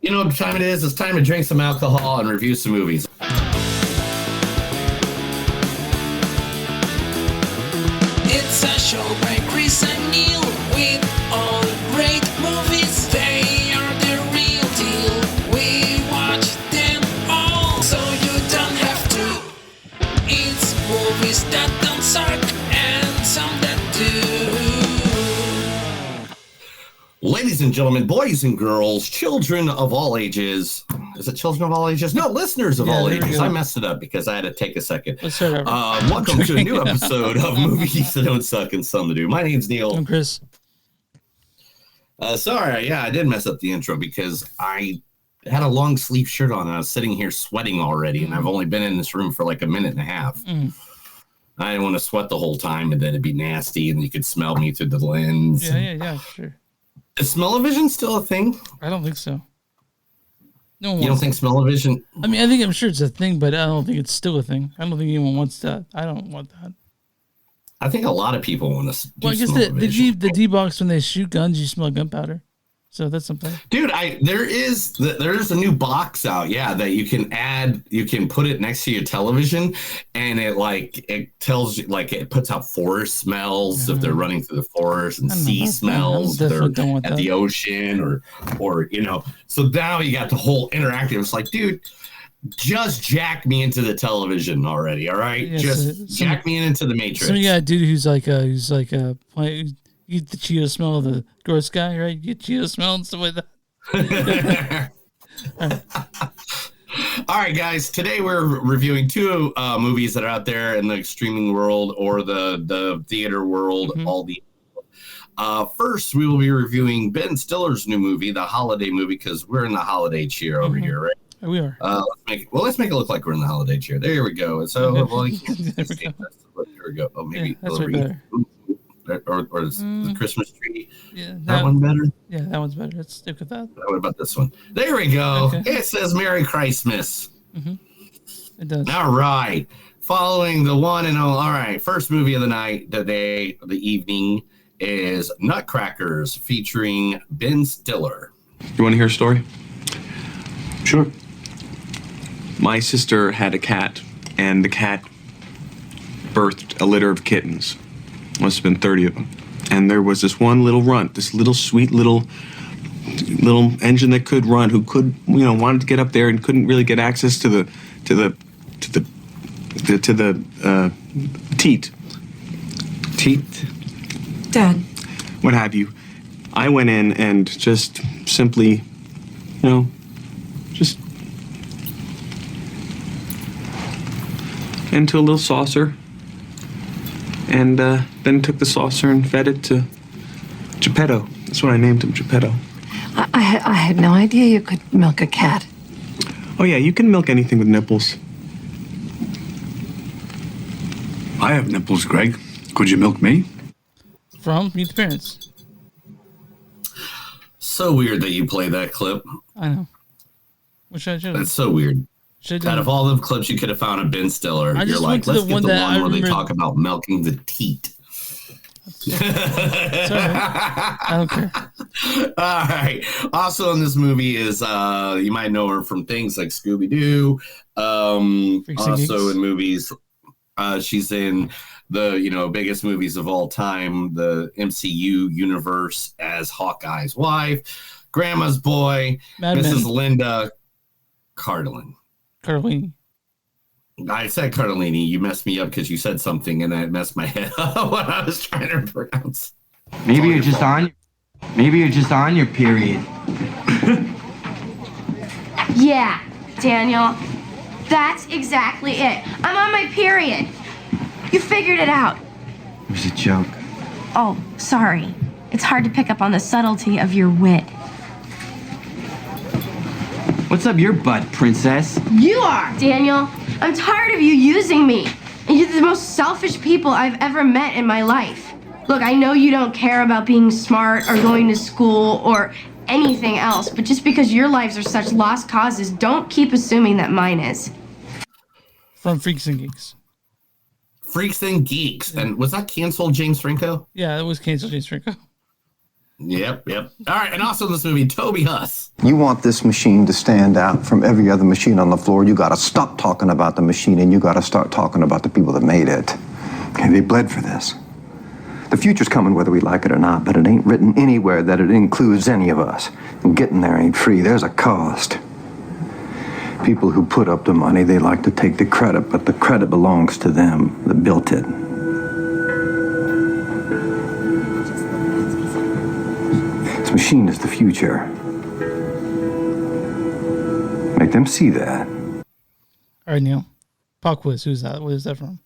You know what time it is? It's time to drink some alcohol and review some movies. It's a show by Chris and Neil with all great movies. They are the real deal. We watch them all, so you don't have to. It's movies that don't suck and some that do. Ladies and gentlemen, boys and girls, children of all ages. Is it children of all ages? No, listeners of all ages. I messed it up because I had to take a second. Welcome to a new episode of Movies That Don't Suck and Some That Do. My name's Neil. I'm Chris. Sorry, I did mess up the intro because I had a long sleeve shirt on and I was sitting here sweating already, and I've only been in this room for like a minute and a half. I didn't want to sweat the whole time, and then it'd be nasty, and you could smell me through the lens. Yeah, sure. Is smell-o-vision still a thing? I don't think so. No one You don't think smell-o-vision? I mean, I'm sure it's a thing, but I don't think it's still a thing. I don't think anyone wants that. I don't want that. I think a lot of people want to. Well, I guess the D-box, when they shoot guns, you smell gunpowder. So that's something. Dude, there is a new box out, that you can add. You can put it next to your television, and it tells you, like, it puts out forest smells if they're running through the forest, and sea smells if they're at the ocean, or So now you got the whole interactive. It's like, dude, just jack me into the television already, all right? Yeah, jack me into the Matrix. So you got a dude who's like you get the Cheeto smell of the gross guy, right? You get Cheeto smell and stuff like that. All right, guys. Today we're reviewing two movies that are out there in the streaming world or the theater world. First, we will be reviewing Ben Stiller's new movie, the holiday movie, because we're in the holiday cheer over here, right? We are. Let's make it look like we're in the holiday cheer. There we go. So, there we go. Oh, maybe that's way better. Or is the Christmas tree? Yeah, that one better? Yeah, that one's better. Let's stick with that. What about this one? There we go. Okay. It says Merry Christmas. It does. All right. Following the one and all right. First movie of the night, the evening is Nutcrackers featuring Ben Stiller. You want to hear a story? Sure. My sister had a cat, and the cat birthed a litter of kittens. Must have been 30 of them. And there was this one little runt, this little sweet little engine that could run, who could, wanted to get up there and couldn't really get access to the teat. Teeth? Dad. What have you. I went in and just simply, just into a little saucer. And then took the saucer and fed it to Geppetto. That's what I named him, Geppetto. I had no idea you could milk a cat. Oh, yeah, you can milk anything with nipples. I have nipples, Greg. Could you milk me? From Meet the Parents. So weird that you play that clip. I know. Which I should. That's so weird. Out of all the clips you could have found of Ben Stiller, you're like, let's get the one where they talk about milking the teat. Sorry. I don't care. All right. Also in this movie is, you might know her from things like Scooby-Doo. Also in movies, she's in the biggest movies of all time, the MCU universe, as Hawkeye's wife, Grandma's Boy, Mrs. Linda Cardelini. I said Cardelini. You messed me up because you said something, and that messed my head up what I was trying to pronounce. Maybe you're just on your period. Yeah, Daniel. That's exactly it. I'm on my period. You figured it out. It was a joke. Oh, sorry. It's hard to pick up on the subtlety of your wit. What's up your butt, princess? You are, Daniel. I'm tired of you using me. And you're the most selfish people I've ever met in my life. Look, I know you don't care about being smart or going to school or anything else, but just because your lives are such lost causes, don't keep assuming that mine is. From Freaks and Geeks. Freaks and Geeks. Yeah. And was that canceled, James Franco? Yeah, it was canceled, James Franco. Yep. All right, and also in this movie, Toby Huss. You want this machine to stand out from every other machine on the floor, you gotta stop talking about the machine and you gotta start talking about the people that made it. And they bled for this. The future's coming whether we like it or not, but it ain't written anywhere that it includes any of us. And getting there ain't free, there's a cost. People who put up the money, they like to take the credit, but the credit belongs to them that built it. This machine is the future. Make them see that. All right, Neil. Pop quiz. Who's that? What is that from?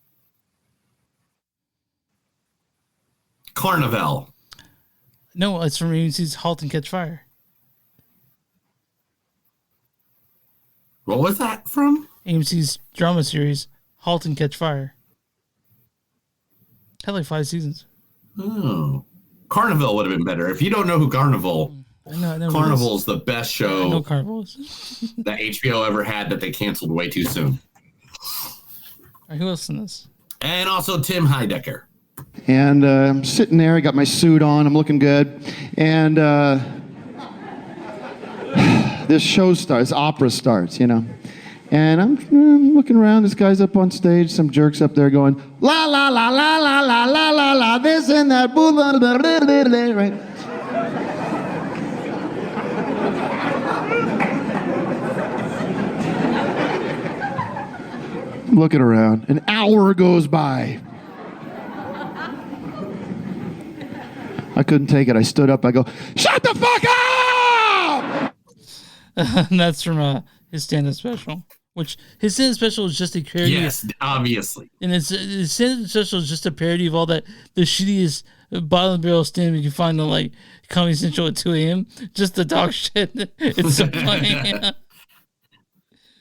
Carnival. No, it's from AMC's *Halt and Catch Fire*. What was that from? AMC's drama series *Halt and Catch Fire*. Had like 5 seasons. Oh, Carnival would have been better. If you don't know who Carnival, I know Carnival's the best show no Carnivals. that HBO ever had that they canceled way too soon. All right, who else in this? And also Tim Heidecker. And I'm sitting there, I got my suit on, I'm looking good. And this show starts, opera starts, you know. And I'm looking around, this guy's up on stage, some jerk's up there going, la la la la la la la la la, this and that, blah, blah, blah, blah, blah, blah, right? I'm looking around, an hour goes by. I couldn't take it. I stood up. I go, shut the fuck up! And that's from his stand-up special. Which his stand-up special is just a parody. Yes, obviously. And his stand-up special is just a parody of all that the shittiest bottom barrel stand you can find on like Comedy Central at 2 a.m. Just the dog shit. It's so funny.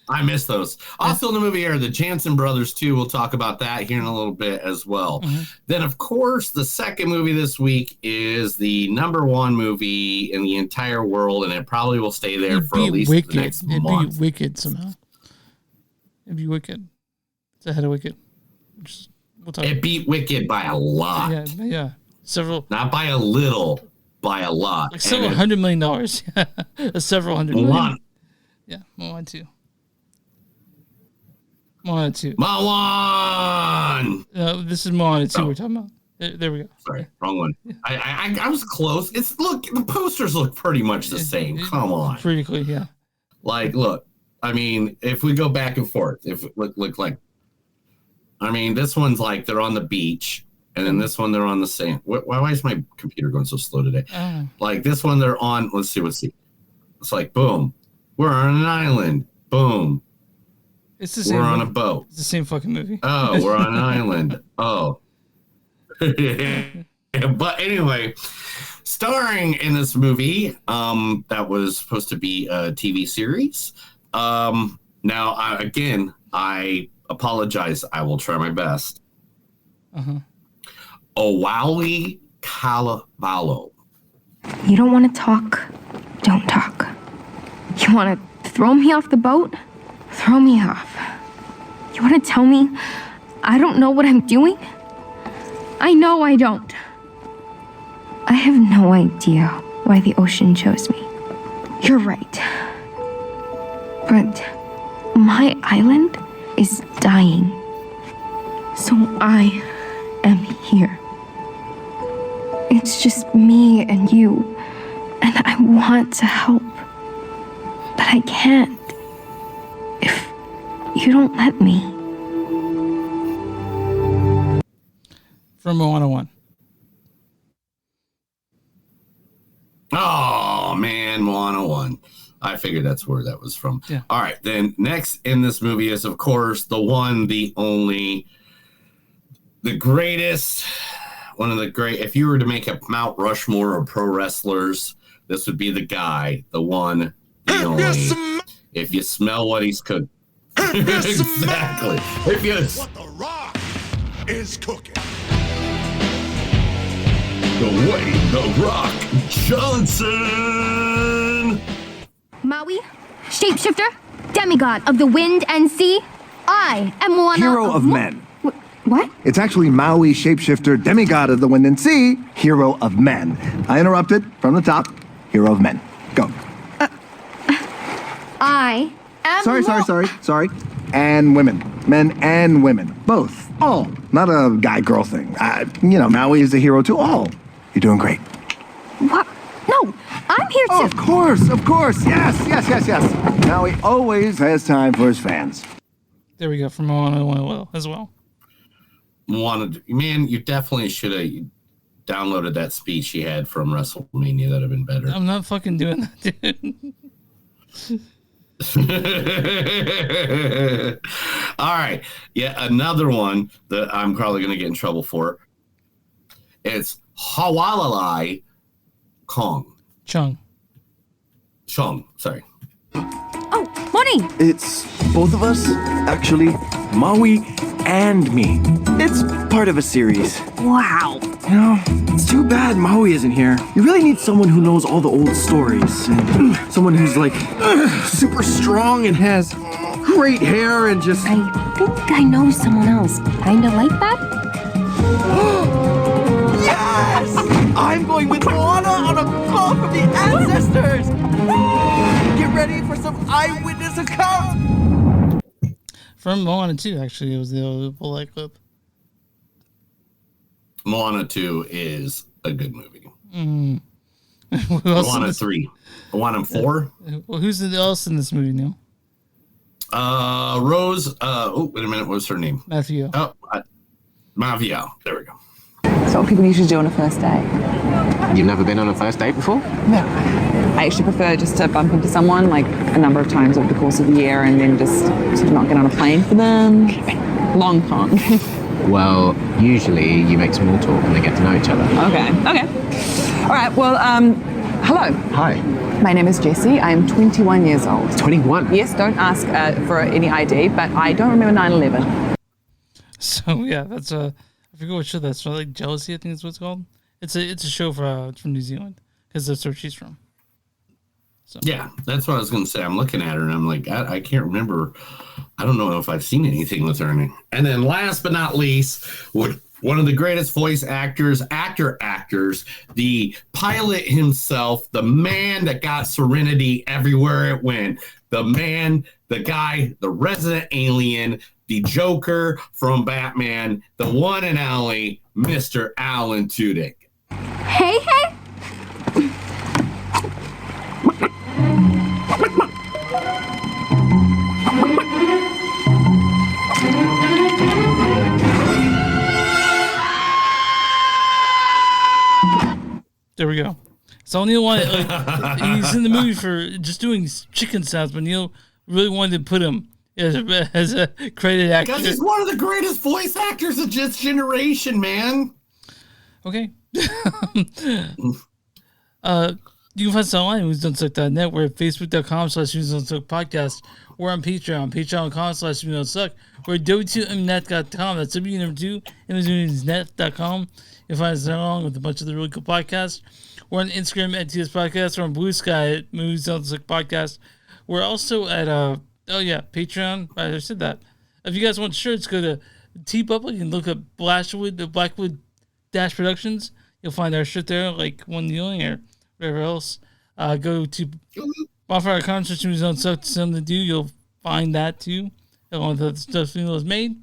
I miss those. Also in the movie are the Jansen brothers too. We'll talk about that here in a little bit as well. Mm-hmm. Then of course the second movie this week is the #1 movie in the entire world, and it probably will stay there for at least the next month. It'd be Wicked somehow. It'd be Wicked. It's ahead of Wicked. It beat Wicked by a lot. Yeah. Several. Not by a little, by a lot. Like several $100 million. Several $100 million. Lot. Yeah, Moana 2. Moana 2. Moana! This is Moana 2 we're talking about. There we go. Sorry, wrong one. I was close. The posters look pretty much the same. Come on. Pretty clear, yeah. Like, look, I mean, if we go back and forth, if it look like, I mean, this one's like they're on the beach, and then this one they're on the sand. Why is my computer going so slow today? Like this one they're on. Let's see. It's like boom, we're on an island. Boom. It's the same. We're on a boat. It's the same fucking movie. Oh, we're on an island. Oh. But anyway, starring in this movie, that was supposed to be a TV series. Now, I apologize. I will try my best. Owali Kalavala. You don't want to talk? Don't talk. You want to throw me off the boat? Throw me off. You want to tell me I don't know what I'm doing? I know I don't. I have no idea why the ocean chose me. You're right. But my island is dying. So I am here. It's just me and you. And I want to help. But I can't. If you don't let me. From Moana 1. Oh, man, Moana 1. I figured that's where that was from. Yeah. All right, then next in this movie is, of course, the one, the only, the greatest, one of the great, if you were to make a Mount Rushmore of pro wrestlers, this would be the guy, the one, the only. If you smell what he's cooking. Exactly. If you... What the Rock is cooking. Dwayne The Rock Johnson. Maui, shapeshifter, demigod of the wind and sea. I am Moana. Hero of men. What? It's actually Maui, shapeshifter, demigod of the wind and sea, hero of men. I interrupted from the top. Hero of men. Go. I am. Sorry. And women. Men and women. Both. All. Not a guy-girl thing. Maui is the hero to all. You're doing great. What? No, I'm here to... Oh, of course. Yes. Maui always has time for his fans. There we go, from Moana as well. Moana, man, you definitely should have downloaded that speech he had from WrestleMania. That'd have been better. I'm not fucking doing that, dude. All right. Yeah, another one that I'm probably going to get in trouble for. It's Hawalalai Kong. Chung, sorry. Oh, Money! It's both of us, actually. Maui and me. It's part of a series. Wow. It's too bad Maui isn't here. You really need someone who knows all the old stories. And someone who's like super strong and has great hair and just... I think I know someone else. Kinda like that? Yes! I'm going with Moana on a call from the ancestors! Get ready for some eyewitness account! from Moana 2, actually, it was the old bullet clip. Moana 2 is a good movie. Moana 3. Moana 4. Well, who's else in this movie, Neil? Rose. Wait a minute. What's her name? Matthew. Oh, Mavia. There we go. That's what people usually do on a first date. You've never been on a first date before? No. I actually prefer just to bump into someone like a number of times over the course of the year and then just sort of not get on a plane for them. Long con. Well, usually you make small talk and they get to know each other. Okay. All right, well, hello. Hi. My name is Jessie. I'm 21 years old. 21? Yes, don't ask for any ID, but I don't remember 9/11. So, yeah, that's I forget what show that's from, like Jealousy, I think is what it's called. It's a show from New Zealand, because that's where she's from. So. Yeah, that's what I was going to say. I'm looking at her and I'm like, I can't remember. I don't know if I've seen anything with her. And then last but not least, one of the greatest voice actors, the pilot himself, the man that got Serenity everywhere it went, the man, the guy, the resident alien, the Joker from Batman, the one and only Mr. Alan Tudyk. Hey. There we go. So Neil wanted, he's in the movie for just doing chicken sounds, but Neil really wanted to put him as a credited actor. Because he's one of the greatest voice actors of this generation, man. Okay. You can find us online at MoviesDon'tSuck.net. We're at Facebook.com/MoviesDon'tSuck We're on Patreon, Patreon.com/MoviesDon'tSuck. We're at W2Mnet.com. That's W2 MoviesNet.com. You'll find us along with a bunch of the really cool podcasts. We're on Instagram at TS Podcast. We're on Blue Sky at Movies Don't Suck Podcast. We're also at Patreon. I said that. If you guys want shirts, go to TeePublic and look up Blackwood Dash Productions. You'll find our shirt there, like One Kneeling or whatever else. Go to Bonfire Concerts, Movies Don't Suck, Something to Do. You'll find that too, along with the stuff Neil has made.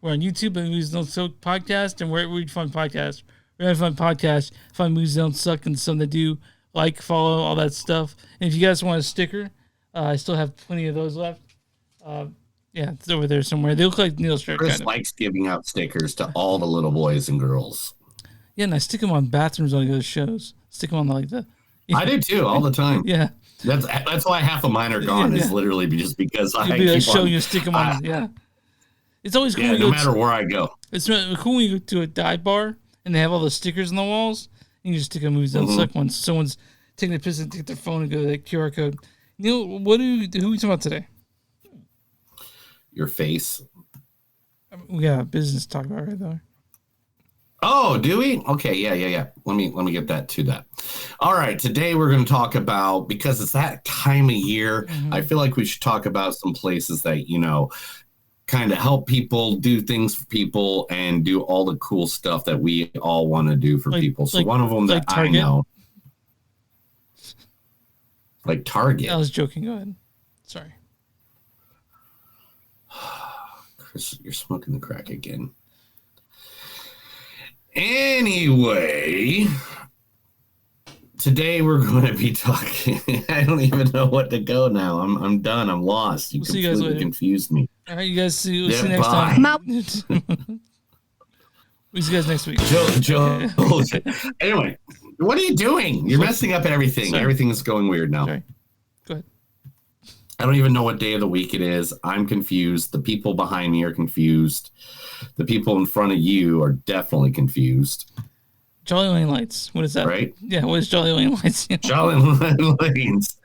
We're on YouTube at Movies Don't Suck Podcast, and wherever you find podcasts. We're going to find podcasts, find Movies Don't Suck and Something to Do, like, follow, all that stuff. And if you guys want a sticker, I still have plenty of those left. It's over there somewhere. They look like Neil's shirt. Chris likes giving out stickers to all the little boys and girls. Yeah, and I stick them on bathrooms on those shows. Stick them on like the. I do too, all the time. Yeah. That's why half of mine are gone. Is literally just because I keep show on, you stick them on. Yeah. It's always cool. No matter where I go. It's cool when you go to a dive bar and they have all the stickers on the walls. And you just stick a Movies Don't Suck one. Someone's taking a piss and take their phone and go to that QR code. Neil, who are we talking about today? Your face. We got a business to talk about right there. Oh, do we? Okay, yeah. Let me get that to that. All right, today we're going to talk about, because it's that time of year, I feel like we should talk about some places that, kind of help people, do things for people, and do all the cool stuff that we all want to do for people. So one of them that I know, like Target. I was joking. Go ahead. Sorry. Chris, you're smoking the crack again. Anyway, today we're going to be talking. I don't even know what to go now. I'm done. I'm lost. You completely confused me. All right, you guys see you next time. We'll see you guys next week. Joe. Anyway, what are you doing? You're messing up everything. Sorry. Everything is going weird now. Sorry. Go ahead. I don't even know what day of the week it is. I'm confused. The people behind me are confused. The people in front of you are definitely confused. Jolly Lane Lights. What is that? Right? Yeah, what is Jolly Lane Lights? Jolly Lane Lights.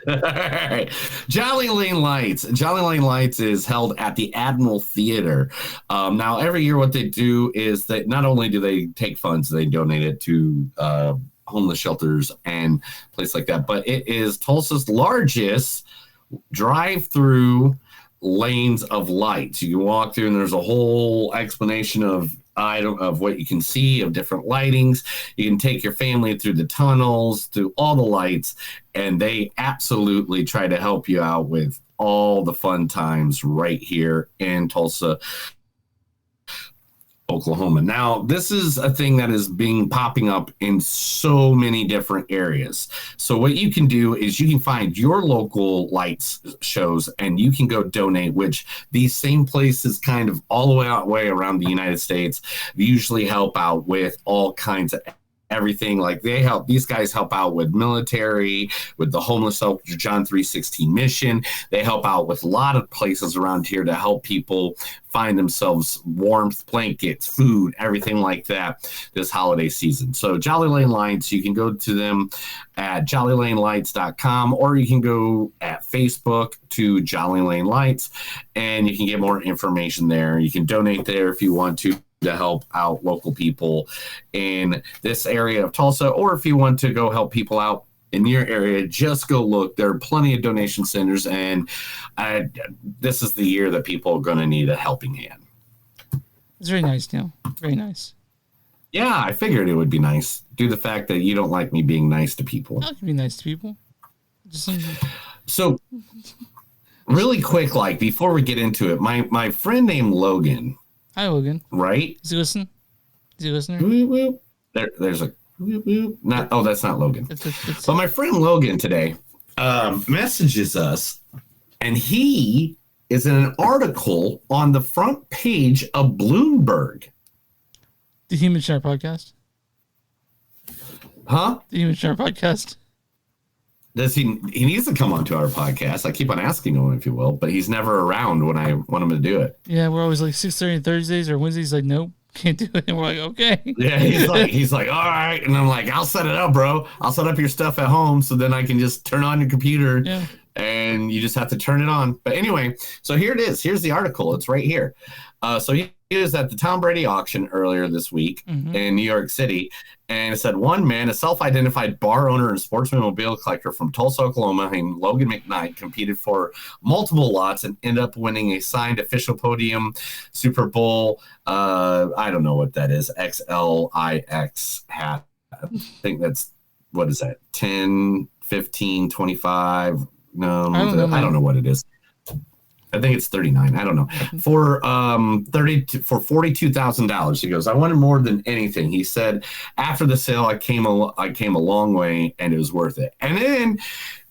Jolly Lane Lights. Jolly Lane Lights is held at the Admiral Theater. Now, every year what they do is that not only do they take funds, they donate it to homeless shelters and places like that, but it is Tulsa's largest drive-through lanes of lights. You can walk through and there's a whole explanation of what you can see, of different lightings. You can take your family through the tunnels, through all the lights, and they absolutely try to help you out with all the fun times right here in Tulsa, Oklahoma. Now, this is a thing that is popping up in so many different areas. So what you can do is you can find your local lights shows and you can go donate, which these same places kind of all the way around the United States usually help out with all kinds of everything. Like these guys help out with military, with the homeless shelter, John 3:16 mission. They help out with a lot of places around here to help people find themselves warmth, blankets, food, everything like that this holiday season. So Jolly Lane Lights, you can go to them at jollylanelights.com, or you can go at Facebook to Jolly Lane Lights and you can get more information there. You can donate there if you want to help out local people in this area of Tulsa, or if you want to go help people out in your area, just go look. There are plenty of donation centers, and this is the year that people are going to need a helping hand. It's very nice, Neil. Very nice. Yeah, I figured it would be nice. Due to the fact that you don't like me being nice to people. I can be nice to people. So, really quick, before we get into it, my friend named Logan. Hi, Logan. Right? Is he listening? Is he listening? Whoop, whoop. There's a whoop, whoop. That's not Logan. But my friend Logan today messages us, and he is in an article on the front page of Bloomberg. The Human Shark Podcast? Huh? The Human Shark Podcast? Does he needs to come onto our podcast. I keep on asking him, if you will, but he's never around when I want him to do it. Yeah, we're always like 6:30 on Thursdays or Wednesdays. Like, nope, can't do it. And we're like, okay. Yeah, he's like, all right, and I'm like, I'll set it up, bro. I'll set up your stuff at home, so then I can just turn on your computer. Yeah. And you just have to turn it on. But anyway, so here it is. Here's the article. It's right here. So he was at the Tom Brady auction earlier this week in New York City. And it said one man, a self-identified bar owner and sportsman mobile collector from Tulsa, Oklahoma, named Logan McKnight, competed for multiple lots and ended up winning a signed official podium Super Bowl. I don't know what that is. XLIX hat. I think that's, what is that? 10, 15, 25. No, I don't know what it is. I think it's 39. I don't know. For $42,000. He goes, I wanted more than anything. He said, after the sale, I came a long way and it was worth it. And then,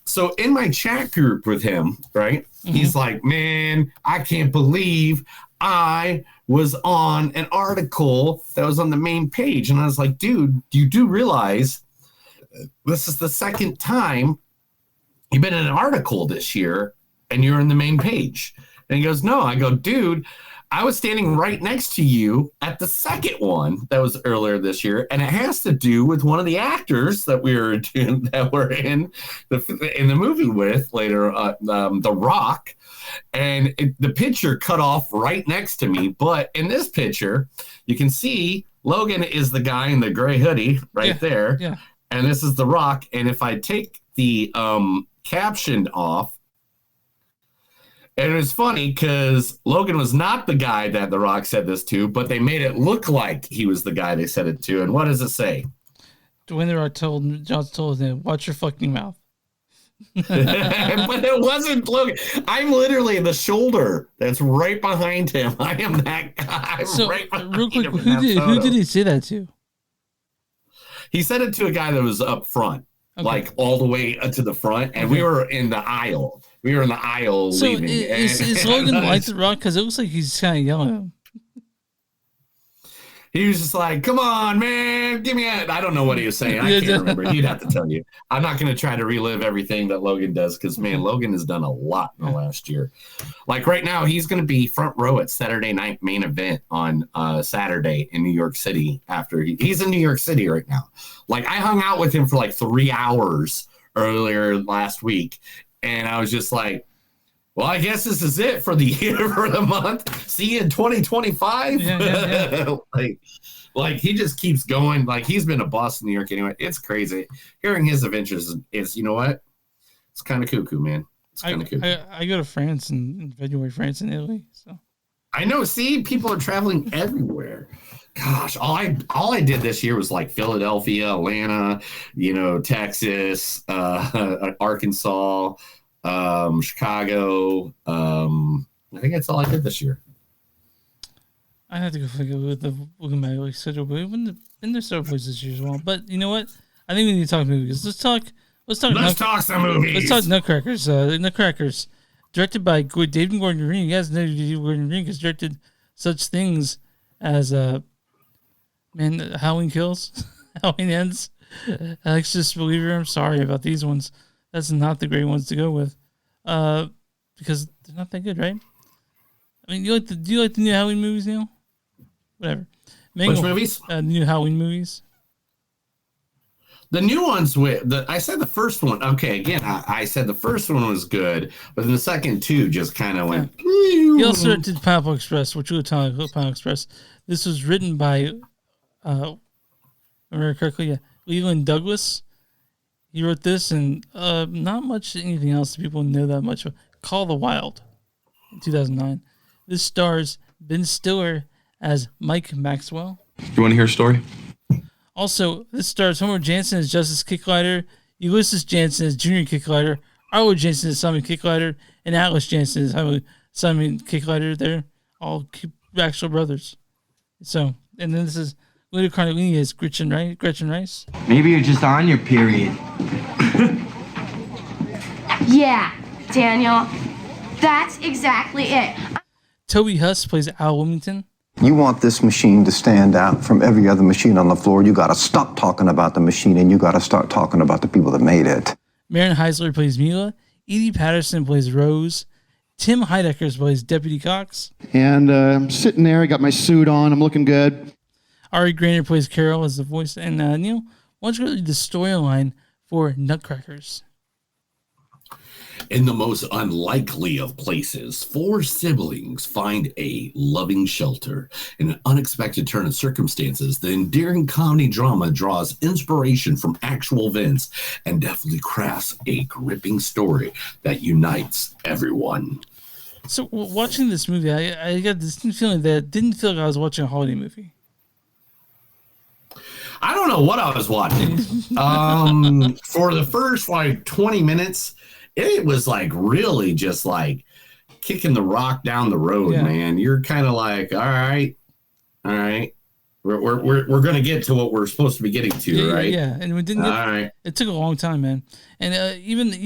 so in my chat group with him, right? He's like, man, I can't believe I was on an article that was on the main page. And I was like, dude, you do realize this is the second time you've been in an article this year and you're in the main page. And he goes, no. I go, dude, I was standing right next to you at the second one that was earlier this year, and it has to do with one of the actors that we were in the movie with later, The Rock. And the picture cut off right next to me. But in this picture, you can see Logan is the guy in the gray hoodie right there. Yeah. And this is The Rock. And if I take the caption off, And it was funny because Logan was not the guy that The Rock said this to, but they made it look like he was the guy they said it to. And what does it say? Dwayne The Rock told him, watch your fucking mouth. But it wasn't Logan. I'm literally the shoulder that's right behind him. I am that guy. So, right real quick, who did he say that to? He said it to a guy that was up front, like all the way to the front, and we were in the aisle. We were in the aisle leaving. Is Logan like The Rock? Because it looks like he's kind of yelling at him. He was just like, come on, man, give me a... I don't know what he was saying. I can't remember. He'd have to tell you. I'm not going to try to relive everything that Logan does because, man, Logan has done a lot in the last year. Like right now, he's going to be front row at Saturday Night Main Event on Saturday in New York City after he's in New York City right now. Like I hung out with him for like 3 hours earlier last week, and I was just like, well, I guess this is it for the year, for the month. See you in 2025. Yeah. like he just keeps going. Like he's been a boss in New York anyway. It's crazy. Hearing his adventures is you know what? It's kind of cuckoo, man. It's kind of cuckoo. I go to France in February, France and Italy. So I know. See, people are traveling everywhere. Gosh, all I did this year was like Philadelphia, Atlanta, Texas, Arkansas. Chicago. I think that's all I did this year. I have to go figure with the look at my schedule, but we've been there several places this year as well. But you know what? I think we need to talk movies. Let's talk some movies. Let's talk Nutcrackers. Nutcrackers, directed by David Gordon Green. You guys know David Gordon Green has directed such things as Halloween Kills, Halloween Ends, Alexis Believer. I'm sorry about these ones. That's not the great ones to go with, because they're not that good, right? I mean, do you like the new Halloween movies, Neil? Whatever. Which movies? The new Halloween movies. The new ones I said the first one. Okay, again, I said the first one was good, but then the second two just kind of went. He also did Pineapple Express, which we'll talk about Pineapple Express. This was written by, remember correctly, Leland Douglas. He wrote this and not much anything else that people know that much. Call the Wild in 2009. This stars Ben Stiller as Mike Maxwell. You want to hear a story? Also, this stars Homer Jansen as Justice Kicklighter, Ulysses Jansen as Junior Kicklighter, Arlo Jansen as Simon Kicklighter, and Atlas Jansen as Simon Kicklighter. They're all actual brothers. So, and then this is Lita Cardelini as Gretchen Rice. Maybe you're just on your period. Yeah, Daniel. That's exactly it. Toby Huss plays Al Wilmington. You want this machine to stand out from every other machine on the floor, you got to stop talking about the machine and you got to start talking about the people that made it. Maren Heisler plays Mila. Edie Patterson plays Rose. Tim Heidecker plays Deputy Cox. And I'm sitting there, I got my suit on, I'm looking good. Ari Grainer plays Carol as the voice. And Neil, why don't you read the storyline for Nutcrackers? In the most unlikely of places, 4 siblings find a loving shelter. In an unexpected turn of circumstances, the endearing comedy drama draws inspiration from actual events and definitely crafts a gripping story that unites everyone. So, watching this movie, I got this feeling that it didn't feel like I was watching a holiday movie. I don't know what I was watching. For the first 20 minutes, it was really just kicking the rock down the road, man. You're kind of like, all right, we're gonna get to what we're supposed to be getting to, right? Yeah, and we didn't. All right, it took a long time, man. And even they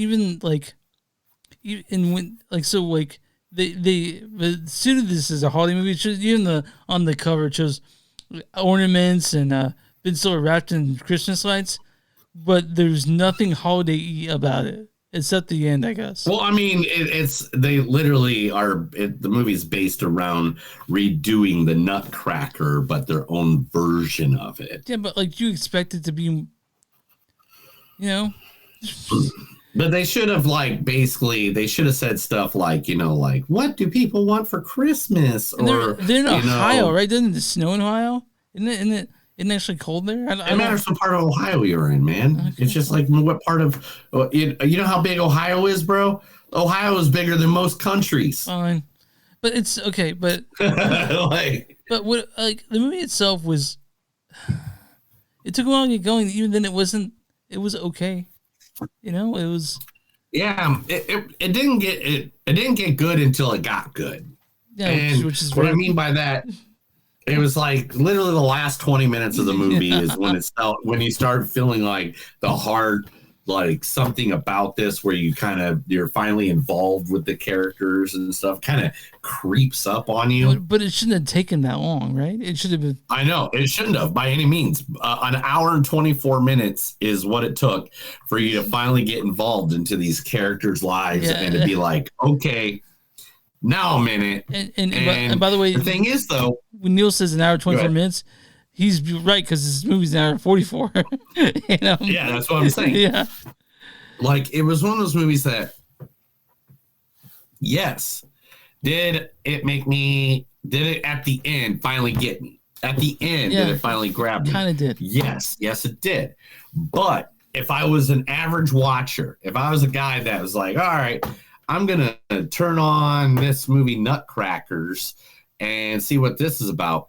suited this as a holiday movie. It shows, even on the cover, it shows ornaments and Ben Stiller wrapped in Christmas lights, but there's nothing holiday-y about it. Except the end, I guess. Well, I mean, they literally are. The movie's based around redoing the Nutcracker, but their own version of it. Yeah, but you expect it to be, But they should have they should have said stuff like, what do people want for Christmas? And they're in Ohio, right? Doesn't it snow in Ohio? Isn't it actually cold there? It matters what part of Ohio you're in, man. Okay. It's just what part of, you know how big Ohio is, bro? Ohio is bigger than most countries. Fine, but it's okay. But like, but what like the movie itself was. It took a while to get going. Even then, it wasn't. It was okay. You know, it was. Yeah, it didn't get it didn't get good until it got good. Yeah, and which is what I mean by that, it was like literally the last 20 minutes of the movie is when you start feeling like the heart, like something about this where you're finally involved with the characters and stuff kind of creeps up on you. But it shouldn't have taken that long, right? It should have been. I know it shouldn't have by any means. An hour and 24 minutes is what it took for you to finally get involved into these characters' lives and to be like, okay, now I'm in it. And by the way, the thing is though, when Neil says an hour 24 minutes, he's right because this movie's an hour 44. You know? Yeah, that's what I'm saying. Yeah, like it was one of those movies that, yes, did it at the end finally get me? At the end, did it finally grab me? Kind of did. Yes, it did. But if I was an average watcher, if I was a guy that was like, all right, I'm going to turn on this movie Nutcrackers and see what this is about.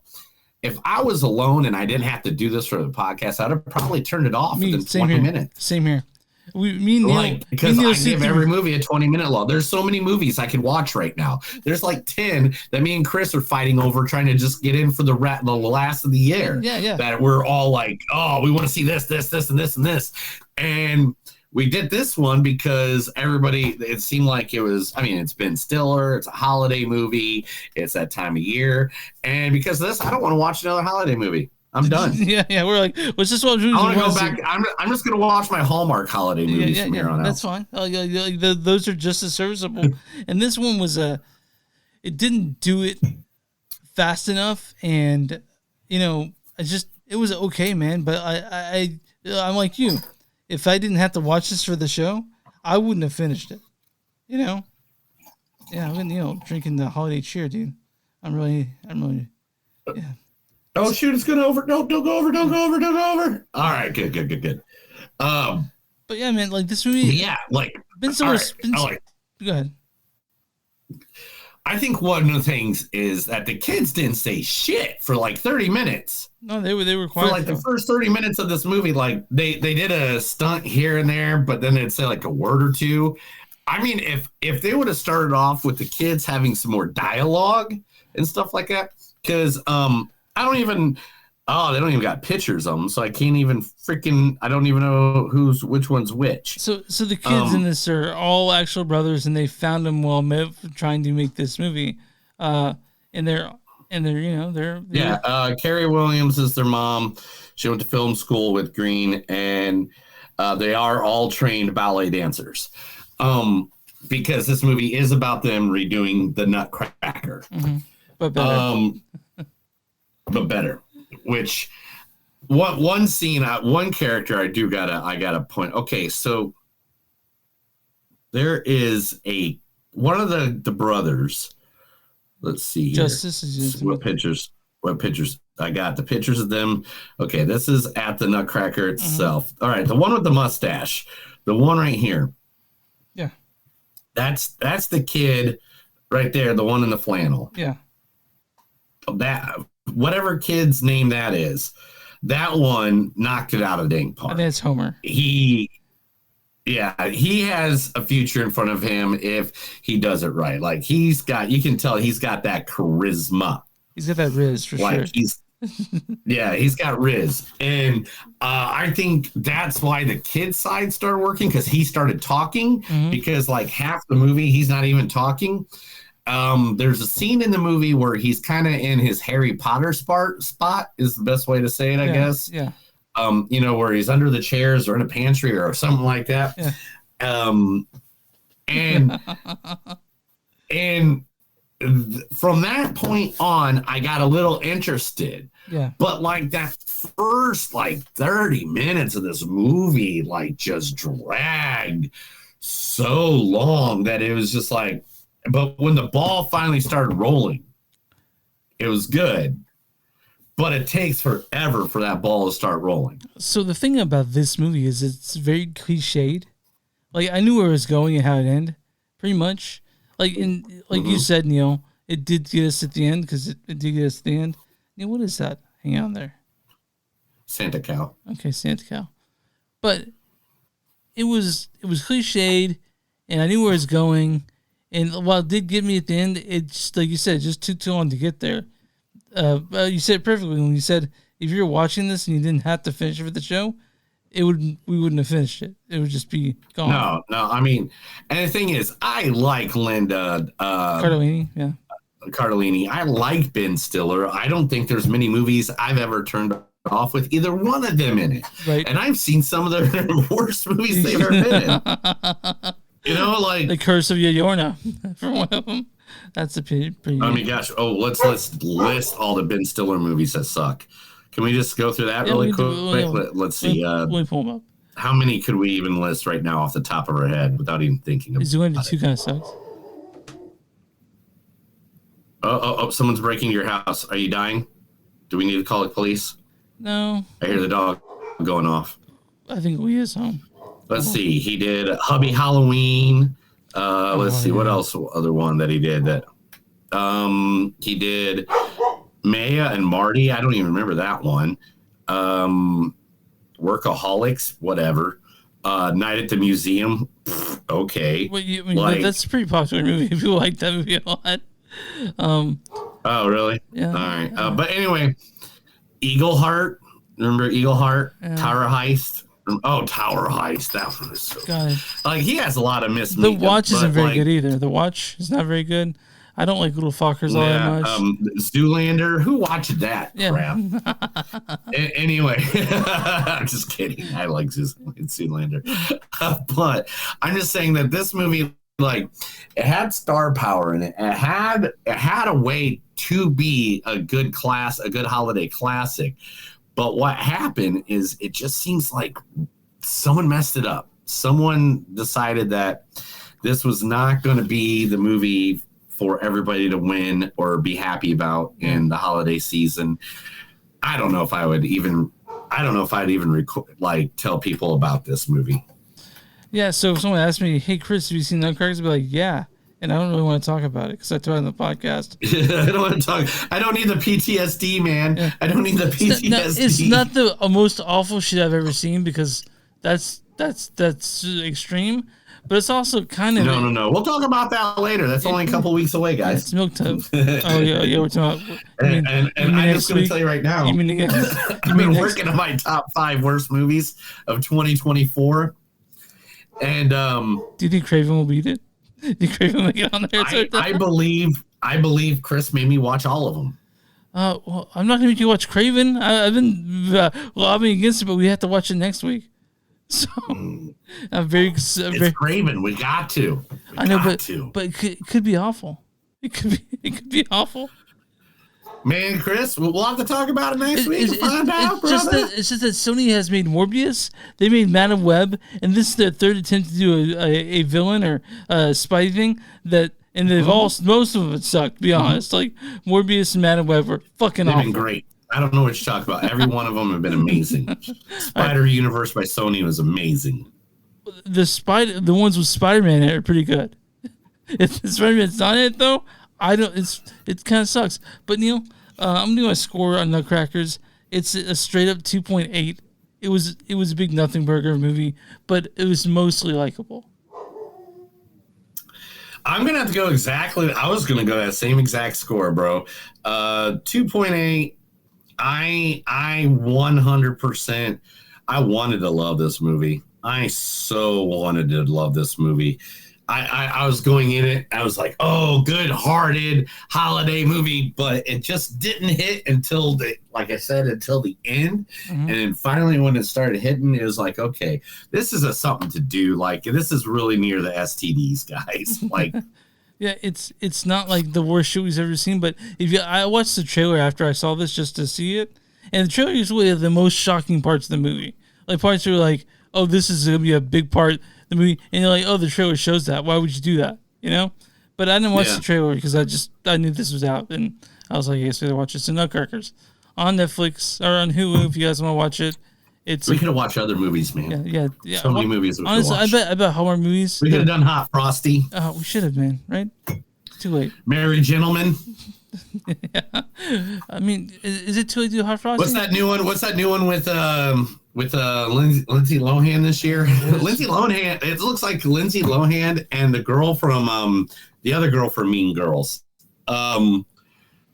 If I was alone and I didn't have to do this for the podcast, I'd have probably turned it off within 20 minutes. Same here. Because I give every movie a 20-minute law. There's so many movies I could watch right now. There's like 10 that me and Chris are fighting over, trying to just get in for the last of the year. Yeah. That we're all like, oh, we want to see this, and this. And we did this one because it seemed like it was, I mean, it's Ben Stiller. It's a holiday movie. It's that time of year. And because of this, I don't want to watch another holiday movie. I'm done. Yeah. We're like, what's this one? I want to go back. I'm just going to watch my Hallmark holiday movies from here on out. That's fine. Those are just as serviceable. And this one was it didn't do it fast enough. And, you know, it was okay, man. But I'm like you. If I didn't have to watch this for the show, I wouldn't have finished it. You know? Yeah, I've been, drinking the holiday cheer, dude. I'm really, yeah. Oh, shoot, it's going to over. No, don't go over. All right, good. But yeah, man, like this movie. Yeah, like. Go ahead. I think one of the things is that the kids didn't say shit for like 30 minutes. No, they were quiet. For like the first 30 minutes of this movie, like they did a stunt here and there, but then they'd say like a word or two. I mean, if they would have started off with the kids having some more dialogue and stuff like that, because they don't even got pictures of them, so I can't even I don't even know which one's which. So the kids in this are all actual brothers, and they found them while trying to make this movie. And they're Carrie Williams is their mom. She went to film school with Green, and they are all trained ballet dancers. Because this movie is about them redoing the Nutcracker, but better. But better. Which one scene, one character I gotta point. Okay, so there is one of the brothers. Let's see here. What pictures I got? The pictures of them. Okay, this is at the Nutcracker itself. All right, the one with the mustache, the one right here. Yeah, that's the kid right there, the one in the flannel. Yeah, that. Whatever kid's name that is, that one knocked it out of the dang park. I think it's Homer. He has a future in front of him if he does it right. Like you can tell he's got that charisma. He's got that riz for sure. He's got riz. And I think that's why the kid side started working, because he started talking, because like half the movie, he's not even talking. There's a scene in the movie where he's kind of in his Harry Potter spot is the best way to say it, I guess. Yeah. Where he's under the chairs or in a pantry or something like that. Yeah. And from that point on, I got a little interested. Yeah. But like that first 30 minutes of this movie, just dragged so long that it was just like. But when the ball finally started rolling, it was good. But it takes forever for that ball to start rolling. So the thing about this movie is it's very cliched. Like, I knew where it was going and how it ended, pretty much. Like you said, Neil, it did get us at the end because it did get us at the end. Neil, what is that hanging on there? Santa cow. Okay, Santa cow. But it was cliched, and I knew where it was going. And while it did get me at the end, it just, like you said, just took too long to get there. You said it perfectly when you said if you're watching this and you didn't have to finish it for the show, we wouldn't have finished it. It would just be gone. No. I mean, and the thing is, I like Linda Cardelini. Yeah. Cardelini. I like Ben Stiller. I don't think there's many movies I've ever turned off with either one of them in it. Right. And I've seen some of their worst movies they've ever been in. You know, like The Curse of Yorna for one of them. That's a pretty. I mean, gosh. Oh, let's list all the Ben Stiller movies that suck. Can we just go through that really quick? Let's see. Let me pull them up. How many could we even list right now off the top of our head without even thinking about it? Zoolander 2 kind of sucks. Oh, someone's breaking your house. Are you dying? Do we need to call the police? No. I hear the dog going off. I think we is home. Let's see. He did Hubby Halloween. Let's see. What else? Other one that he did that. He did Maya and Marty. I don't even remember that one. Workaholics. Whatever. Night at the Museum. Okay. Well, I mean, that's a pretty popular movie. People like that movie a lot. Oh, really? Yeah. All right. But anyway, Eagle Heart. Remember Eagle Heart? Yeah. Tower Heist. Oh, Tower Heist. That one is so God. Like, he has a lot of missed The media, Watch isn't but, very like, good either. The Watch is not very good. I don't like Little Fockers all that much. Zoolander. Who watched that Yeah. crap? Anyway, I'm just kidding. I like Zoolander. But I'm just saying that this movie, like, it had star power in it. It had a way to be a good holiday classic. But what happened is it just seems like someone messed it up. Someone decided that this was not going to be the movie for everybody to win or be happy about in the holiday season. I don't know if I'd even tell people about this movie. Yeah, so if someone asked me, hey, Chris, have you seen Nutcrackers? I'd be like, yeah. And I don't really want to talk about it because I talked on the podcast. I don't want to talk. I don't need the PTSD, man. Yeah. I don't need the PTSD. It's not the most awful shit I've ever seen because that's extreme. But it's also kind of no. We'll talk about that later. That's only a couple weeks away, guys. It's Milk Tub. Oh yeah, we're talking about. And I'm just going to tell you right now. I've been working on my top 5 worst movies of 2024. And do you think Craven will beat it? Do you think Craven will get on there? I believe Chris made me watch all of them. Well, I'm not going to make you watch Craven. I've been lobbying against it, but we have to watch it next week. So I'm very. It's Craven. We got to. I know, but it could be awful. It could be awful. Man, Chris, we'll have to talk about it next week to find out, brother. It's just that Sony has made Morbius, they made Madam Web, and this is their third attempt to do a villain or a spy thing and they've most of them sucked, to be honest. Like Morbius and Madam Web were fucking awful. They've been great. I don't know what you're talking about. Every one of them have been amazing. Spider-Universe by Sony was amazing. The ones with Spider-Man in it are pretty good. If Spider-Man's not in it though, it kind of sucks. But Neil, I'm doing a score on Nutcrackers. It's a straight up 2.8. It was a big nothing burger movie, but it was mostly likable. I'm gonna have to go exactly. I was gonna go that same exact score, bro. 2.8. I 100%. I wanted to love this movie. I so wanted to love this movie. I was going in it. I was like, oh, good-hearted holiday movie, but it just didn't hit until like I said, until the end. Mm-hmm. And then finally, when it started hitting, it was like, okay, this is something to do. Like, this is really near the STDs, guys. Like, yeah, it's not like the worst shit we've ever seen. But I watched the trailer after I saw this just to see it, and the trailer is really the most shocking parts of the movie. Like parts where like, oh, this is gonna be a big part. The movie, and you're like, oh, the trailer shows that. Why would you do that? You know? But I didn't watch the trailer because I knew this was out, and I was like, I guess we gotta watch this in Nutcrackers on Netflix or on Hulu if you guys want to watch it. We could have watched other movies, man. Yeah. So many movies. We Honestly, I bet Hallmark movies. We could have done Hot Frosty. We should have, man. Right? Too late. Married Gentlemen. Yeah. I mean, is it too late to do Hot Frosty? What's that new one? What's that new one with Lindsay Lohan this year? Lindsay Lohan. It looks like Lindsay Lohan and the girl from the other girl from Mean Girls.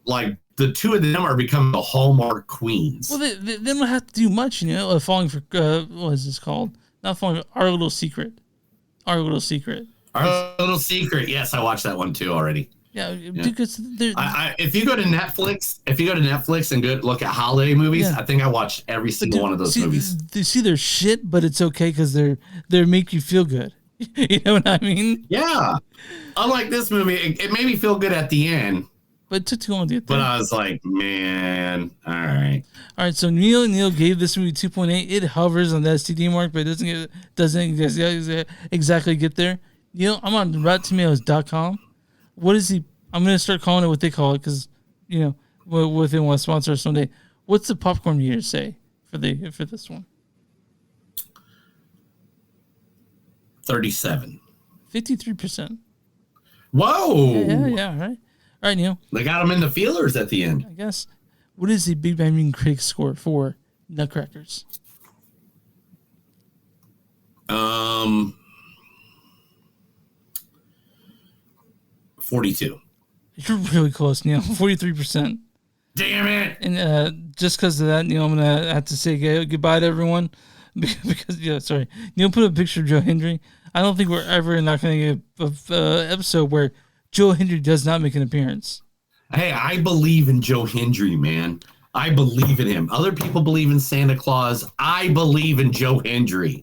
Like the two of them are becoming the Hallmark queens. Well, they don't have to do much, you know. Falling for what is this called? Not Falling. Our Little Secret. Our Little Secret. Our Little Secret. Yes, I watched that one too already. Yeah. Because if you go to Netflix and go look at holiday movies, I think I watched every single one of those movies. You see, they're shit, but it's okay because they make you feel good. You know what I mean? Yeah. Unlike this movie, it made me feel good at the end. But it took too long to get there. But I was like, man, all right. All right, so Neil gave this movie 2.8. It hovers on the STD mark, but it doesn't exactly get there. Neil, I'm on RottenTomatoes.com. What is he? I'm going to start calling it what they call it because, you know, if they want to sponsor us someday. What's the popcorn meter say for this one? 37. 53%. Whoa. Yeah, right. All right, Neil. They got them in the feelers at the end. I guess. What is the Big Bang Theory critic score for Nutcrackers? 42. You're really close, Neil. 43%. Damn it! And just because of that, Neil, I'm gonna have to say goodbye to everyone because Neil put a picture of Joe Hendry. I don't think we're ever not gonna get an episode where Joe Hendry does not make an appearance. Hey, I believe in Joe Hendry, man. I believe in him. Other people believe in Santa Claus. I believe in Joe Hendry.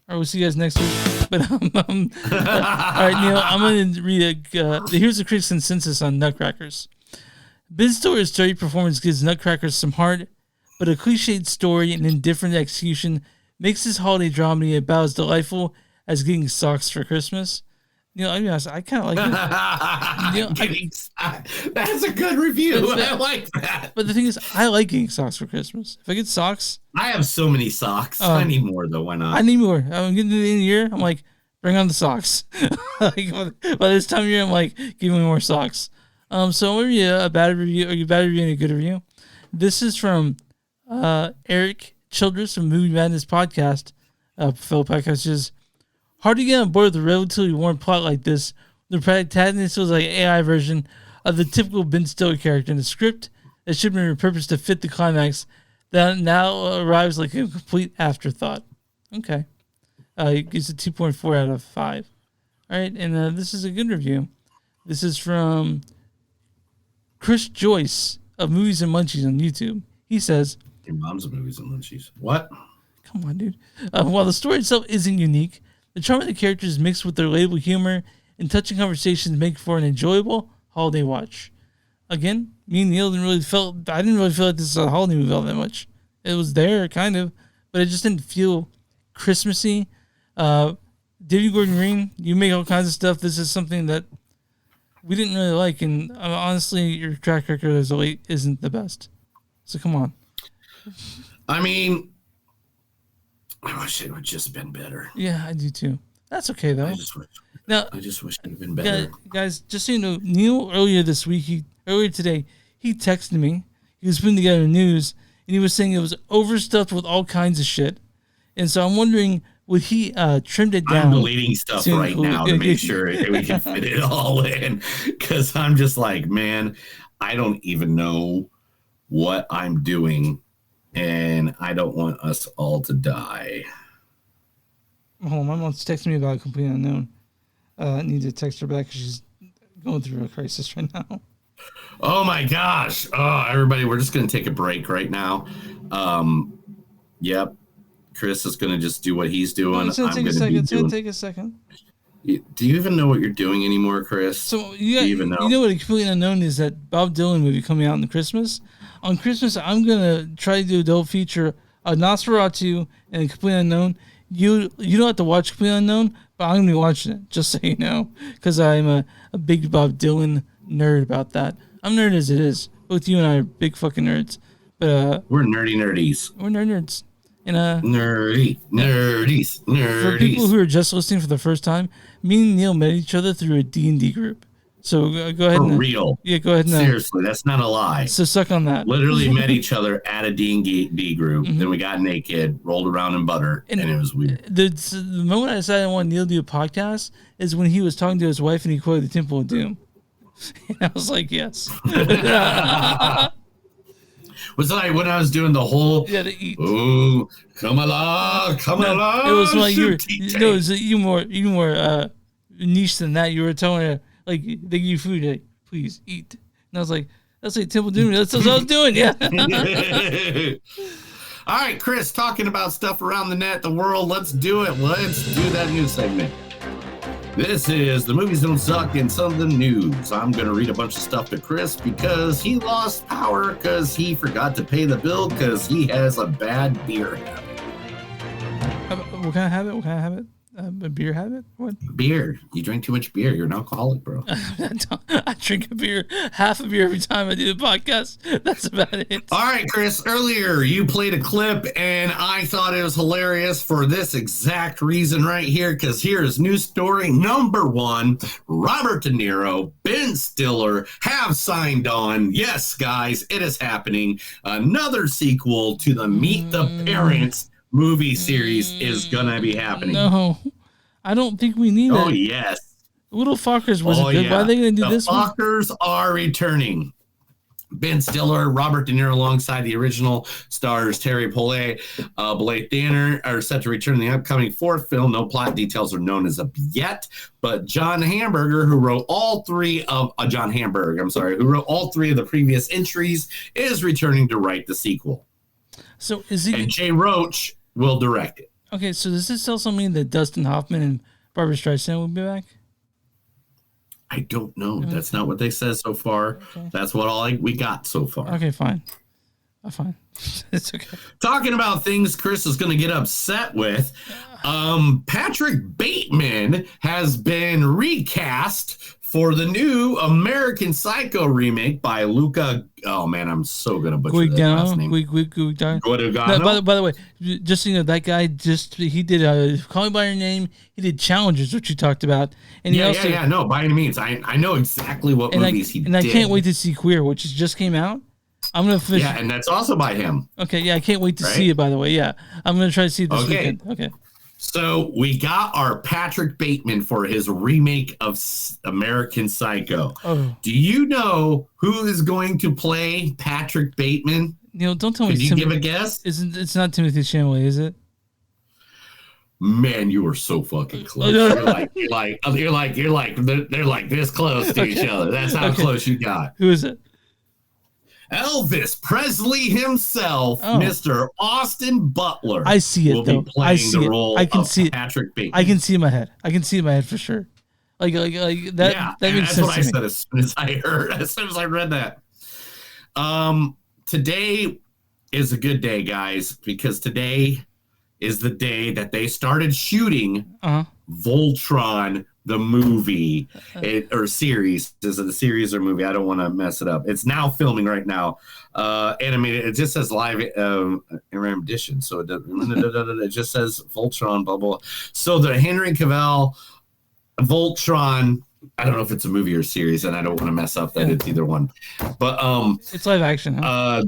All right, we'll see you guys next week. But all right, Neil, I'm going to read here's the critics' consensus on Nutcrackers. Ben Stiller's sturdy performance gives Nutcrackers some heart, but a cliched story and indifferent execution makes this holiday dramedy about as delightful as getting socks for Christmas. Neil, I'll be honest, I kind of like it. That's a good review. I like that. But the thing is, I like getting socks for Christmas. If I get socks... I have so many socks. I need more, though. Why not? I need more. I'm getting to the end of the year. I'm like, bring on the socks. Like, by this time of year, I'm like, give me more socks. So I'm going to read a bad review, or a bad review and a good review. This is from Eric Childress from Movie Madness Podcast. Fellow podcast says, hard to get on board with a relatively warm plot like this. The protagonist feels like an AI version of the typical Ben Stiller character in the script that should have been repurposed to fit the climax that now arrives like a complete afterthought. Okay. It gives it 2.4 out of 5. All right, and this is a good review. This is from Chris Joyce of Movies and Munchies on YouTube. He says, your mom's a Movies and Munchies. What? Come on, dude. While the story itself isn't unique, the charm of the characters mixed with their relatable humor and touching conversations make for an enjoyable holiday watch. Again, me and Neil I didn't really feel like this is a holiday movie all that much. It was there, kind of, but it just didn't feel Christmassy. David Gordon Green, you make all kinds of stuff. This is something that we didn't really like, and honestly, your track record as of late isn't the best. So come on. I mean, I wish it would just been better. Yeah, I do too. That's okay though. I just wish it had been better. Guys, just so you know, Neil earlier today, he texted me. He was putting together news, and he was saying it was overstuffed with all kinds of shit. And so I'm wondering, would he trimmed it down? I'm deleting stuff right now to make sure we can fit it all in, because I'm just like, man, I don't even know what I'm doing, and I don't want us all to die. Oh, my mom's texting me about a complete unknown. I need to text her back because she's going through a crisis right now. Oh my gosh! Oh, everybody, we're just gonna take a break right now. Yep, Chris is gonna just do what he's doing. It's gonna take a second. It's gonna take a second. Do you even know what you're doing anymore, Chris? So do you even know? You know what a completely unknown is? That Bob Dylan movie coming out on Christmas. On Christmas, I'm gonna try to do a double feature: a Nosferatu and a completely unknown. You don't have to watch Completely Unknown, but I'm gonna be watching it, just so you know, because I'm a big Bob Dylan nerd about that. I'm nerd as it is. Both you and I are big fucking nerds, but we're nerdy nerdies. We're nerds, nerdies. For people who are just listening for the first time, me and Neil met each other through a D&D group. So go ahead. For real. Yeah, go ahead. Seriously, that's not a lie. So suck on that. Literally met each other at a D&D group. Then we got naked, rolled around in butter, and it was weird. The moment I decided I wanted Neil to do a podcast is when he was talking to his wife and he quoted the Temple of Doom. And I was like, yes. Was like when I was doing the whole, oh, come along. It was like you more niche than that. You were telling her, like, they give you food, like, please eat. And I was like, that's like Temple Doom. That's what I was doing, yeah. All right, Chris, talking about stuff around the net, the world. Let's do it. Let's do that news segment. This is The Movies Don't Suck and Some of the News. I'm going to read a bunch of stuff to Chris because he lost power because he forgot to pay the bill because he has a bad beer habit. What kind of habit? What kind of habit? A beer habit? What? Beer. You drink too much beer. You're an alcoholic, bro. I drink half a beer every time I do the podcast. That's about it. All right, Chris. Earlier, you played a clip, and I thought it was hilarious for this exact reason right here, because here's news story number 1. Robert De Niro, Ben Stiller have signed on. Yes, guys, it is happening. Another sequel to the Meet the Parents movie series is gonna be happening. No, I don't think we need that. Oh yes, Little Fuckers was good. Yeah. Why are they gonna do the this? Fuckers are returning. Ben Stiller, Robert De Niro, alongside the original stars Terry Pole, Blake Danner, are set to return in the upcoming 4th film. No plot details are known as of yet, but John Hamburger, who wrote all 3 of who wrote all 3 of the previous entries, is returning to write the sequel. So is he? And Jay Roach will direct it. Okay, so does this also mean that Dustin Hoffman and Barbara Streisand will be back? I don't know. That's not what they said so far. Okay. That's what we got so far. Okay, fine. Fine. It's okay. Talking about things Chris is going to get upset with, Patrick Bateman has been recast for the new American Psycho remake by Luca. Oh man, I'm so gonna butcher that last name. Guadagnino. By the way, just so you know, that guy he did Call Me by Your Name. He did Challengers, which you talked about, and no, by any means, I know exactly what movies he did. And I can't wait to see Queer, which just came out. I'm gonna finish. Yeah, and that's also by him. Okay, yeah, I can't wait to see it. By the way, yeah, I'm gonna try to see it this weekend. Okay. So we got our Patrick Bateman for his remake of American Psycho. Oh. Do you know who is going to play Patrick Bateman? Neil, don't tell me. Can you give a guess? It's not Timothy Chalamet, is it? Man, you are so fucking close. They're like this close to each other. That's how close you got. Who is it? Elvis Presley himself, Mr. Austin Butler. I see it, will though. Be playing the role I can of see Patrick Bateman. I can see it in my head. I can see it in my head for sure. Like that. Yeah, that makes that's sense what I said as soon as I read that. Today is a good day, guys, because today is the day that they started shooting Voltron, the movie or series. Is it a series or movie? I don't want to mess it up. It's now filming right now. Animated. It just says live rendition. So it just says Voltron, blah, blah. So the Henry Cavill Voltron, I don't know if it's a movie or series, and I don't want to mess up that it's either one. But it's live action. Huh?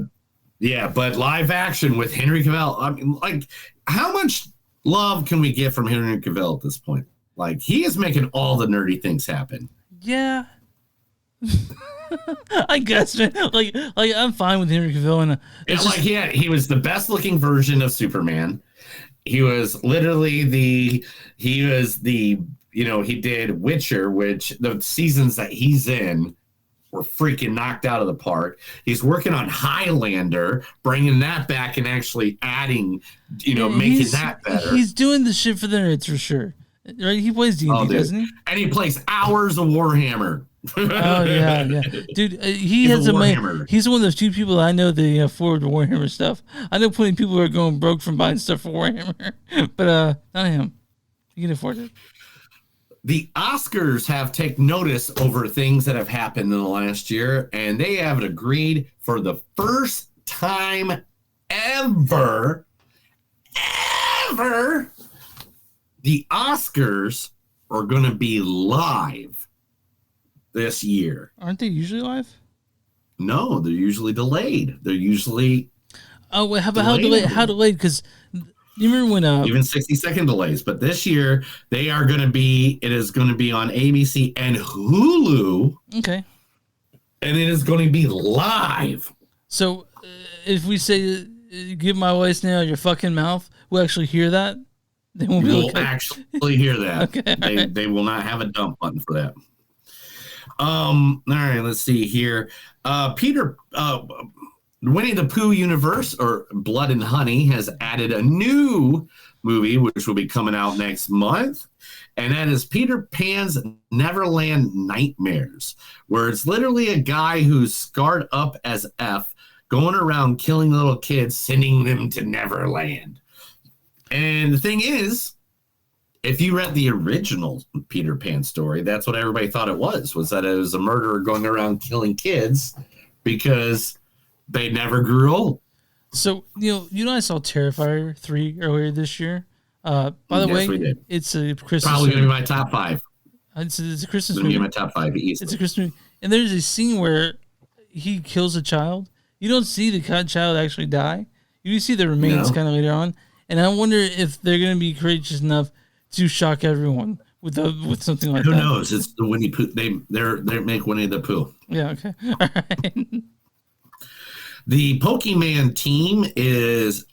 Yeah, but live action with Henry Cavill. I mean, like, how much love can we get from Henry Cavill at this point? Like, he is making all the nerdy things happen. Yeah. I guess, man. Like I'm fine with Henry Cavill. And he was the best looking version of Superman. He was literally he did Witcher, which the seasons that he's in were freaking knocked out of the park. He's working on Highlander, bringing that back and actually adding, making that better. He's doing the shit for the nerds for sure. Right? He plays D&D, doesn't he? And he plays hours of Warhammer. Oh yeah. Dude, he's one of those few people I know that afford Warhammer stuff. I know plenty of people who are going broke from buying stuff for Warhammer, but not him. He can afford it. The Oscars have taken notice over things that have happened in the last year, and they have agreed for the first time ever However, the Oscars are going to be live this year. Aren't they usually live? No, they're usually delayed. They're usually wait, how delayed? How delayed? Because you remember when even 60-second delays, but this year they are going to be. It is going to be on ABC and Hulu. Okay, and it is going to be live. So if we say "Give my voicemail your fucking mouth," we'll actually hear that. They won't be We'll actually hear that. Okay. They will not have a dump button for that. All right, let's see here. Peter, Winnie the Pooh universe, or Blood and Honey, has added a new movie which will be coming out next month, and that is Peter Pan's Neverland Nightmares, where it's literally a guy who's scarred up as F, going around killing little kids, sending them to Neverland. And the thing is, if you read the original Peter Pan story, that's what everybody thought it was that it was a murderer going around killing kids because they never grew old. So, I saw Terrifier 3 earlier this year. By the way, we did. It's a Christmas Probably going to be my top 5. It's a Christmas movie. movie. My top 5 easily. It's a Christmas movie. And there's a scene where he kills a child. You don't see the child actually die. You see the remains kind of later on. And I wonder if they're going to be courageous enough to shock everyone with something like that. Who knows? It's the Winnie Pooh. They make Winnie the Pooh. Yeah. Okay. All right. The Pokemon team is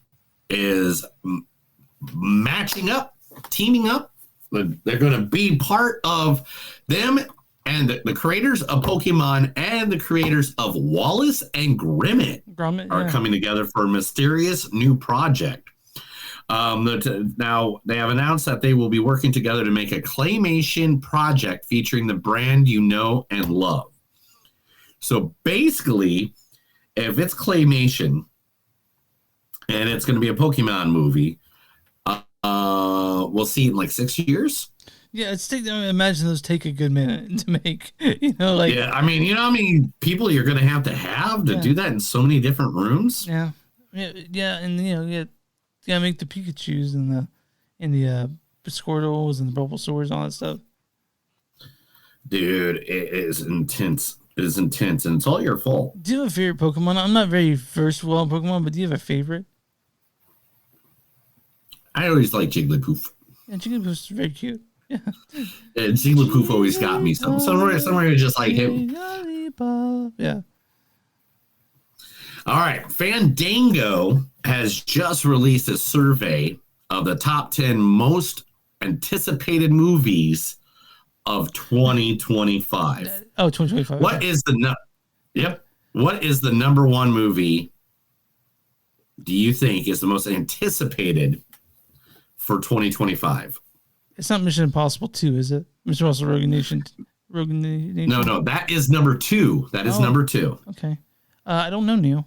matching up, teaming up. They're going to be part of them and the creators of Pokemon and the creators of Wallace and Gromit are coming together for a mysterious new project. Now, they have announced that they will be working together to make a claymation project featuring the brand you know and love. So basically, if it's claymation and it's going to be a Pokemon movie, we'll see in like 6 years. Yeah, imagine those take a good minute to make. Yeah, I mean, how many people you're going to have to do that in so many different rooms. Yeah, and you gotta make the Pikachus and the Squirtles and the Bulbasaurs and all that stuff. Dude, it is intense. It is intense, and it's all your fault. Do you have a favorite Pokemon? I'm not very versatile on Pokemon, but do you have a favorite? I always like Jigglypuff. Yeah, Jigglypuff's very cute. Yeah. And Jigglypuff always got me somewhere just like him. Yeah. All right, Fandango has just released a survey of the top 10 most anticipated movies of 2025. Oh, 2025. What is What is the number one movie do you think is the most anticipated for 2025 It's not Mission Impossible 2, is it? Mission Impossible Rogue Nation. No, that is number 2. That is number 2. Okay. I don't know, Neil.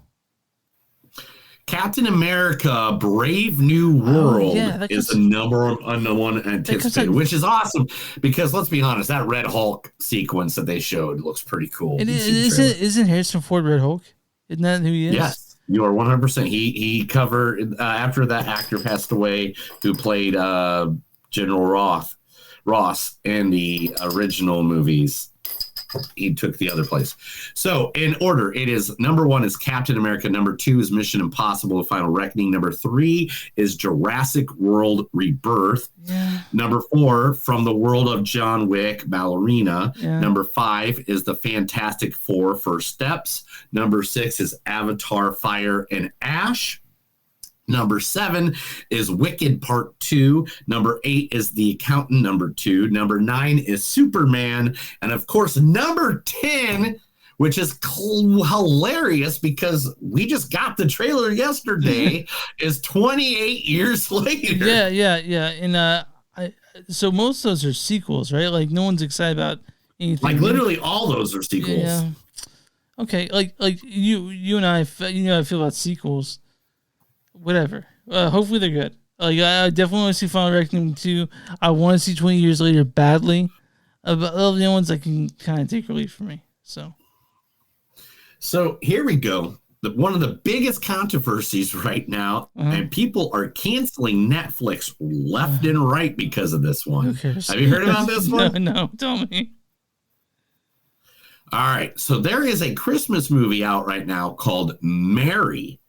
Captain America Brave New World is the number one anticipated, which is awesome because let's be honest, that Red Hulk sequence that they showed looks pretty cool. Isn't Harrison Ford Red Hulk? Isn't that who he is? Yes, you are 100%. He covered after that actor passed away who played General Ross in the original movies. He took the other place. So in order, it is number 1 is Captain America. Number 2 is Mission Impossible: The Final Reckoning. Number 3 is Jurassic World Rebirth. Yeah. Number 4, From the World of John Wick, Ballerina. Yeah. Number 5 is The Fantastic Four: First Steps. Number 6 is Avatar: Fire and Ash. Number 7 is Wicked Part 2. Number 8 is The Accountant, number 2. Number 9 is Superman. And of course, number 10, which is hilarious because we just got the trailer yesterday, is 28 years later. Yeah. And so most of those are sequels, right? Like no one's excited about anything. Like literally all those are sequels. Yeah. Okay, like you and I, I feel about sequels. Whatever. Hopefully they're good. Like I definitely want to see Final Reckoning 2. I want to see 20 Years Later badly. But all the other ones I can kind of take or leave for me. So here we go. one of the biggest controversies right now, and people are canceling Netflix left and right because of this one. Who cares? Have you heard about this one? No, tell me. All right, so there is a Christmas movie out right now called Mary,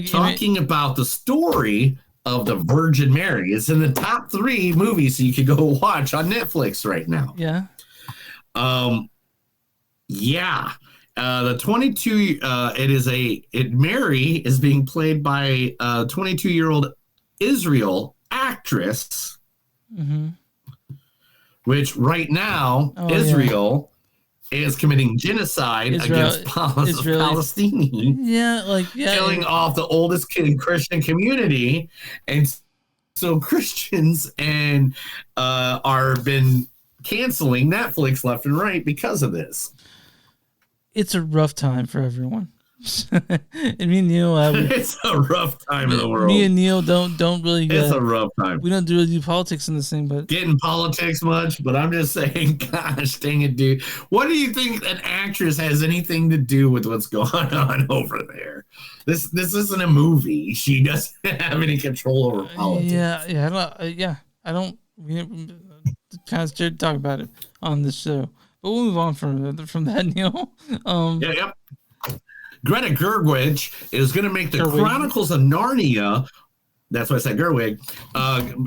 talking about the story of the Virgin Mary. It's in the top 3 movies you could go watch on Netflix right now. Yeah. Yeah. The 22, Mary is being played by a 22-year-old Israel actress, which right now Israel is committing genocide against Palestinians. Yeah, killing off the oldest Christian community, and so Christians are been canceling Netflix left and right because of this. It's a rough time for everyone. And me and Neil, it's a rough time in the world. Me and Neil don't really. It's a rough time. We don't really do politics in this thing, but getting politics much. But I'm just saying, gosh, dang it, dude. What do you think an actress has anything to do with what's going on over there? This isn't a movie. She doesn't have any control over politics. I don't. We kind of scared to talk about it on this show. But we'll move on from that, Neil. Greta Gerwig is going to make the Chronicles of Narnia. That's why I said Gerwig.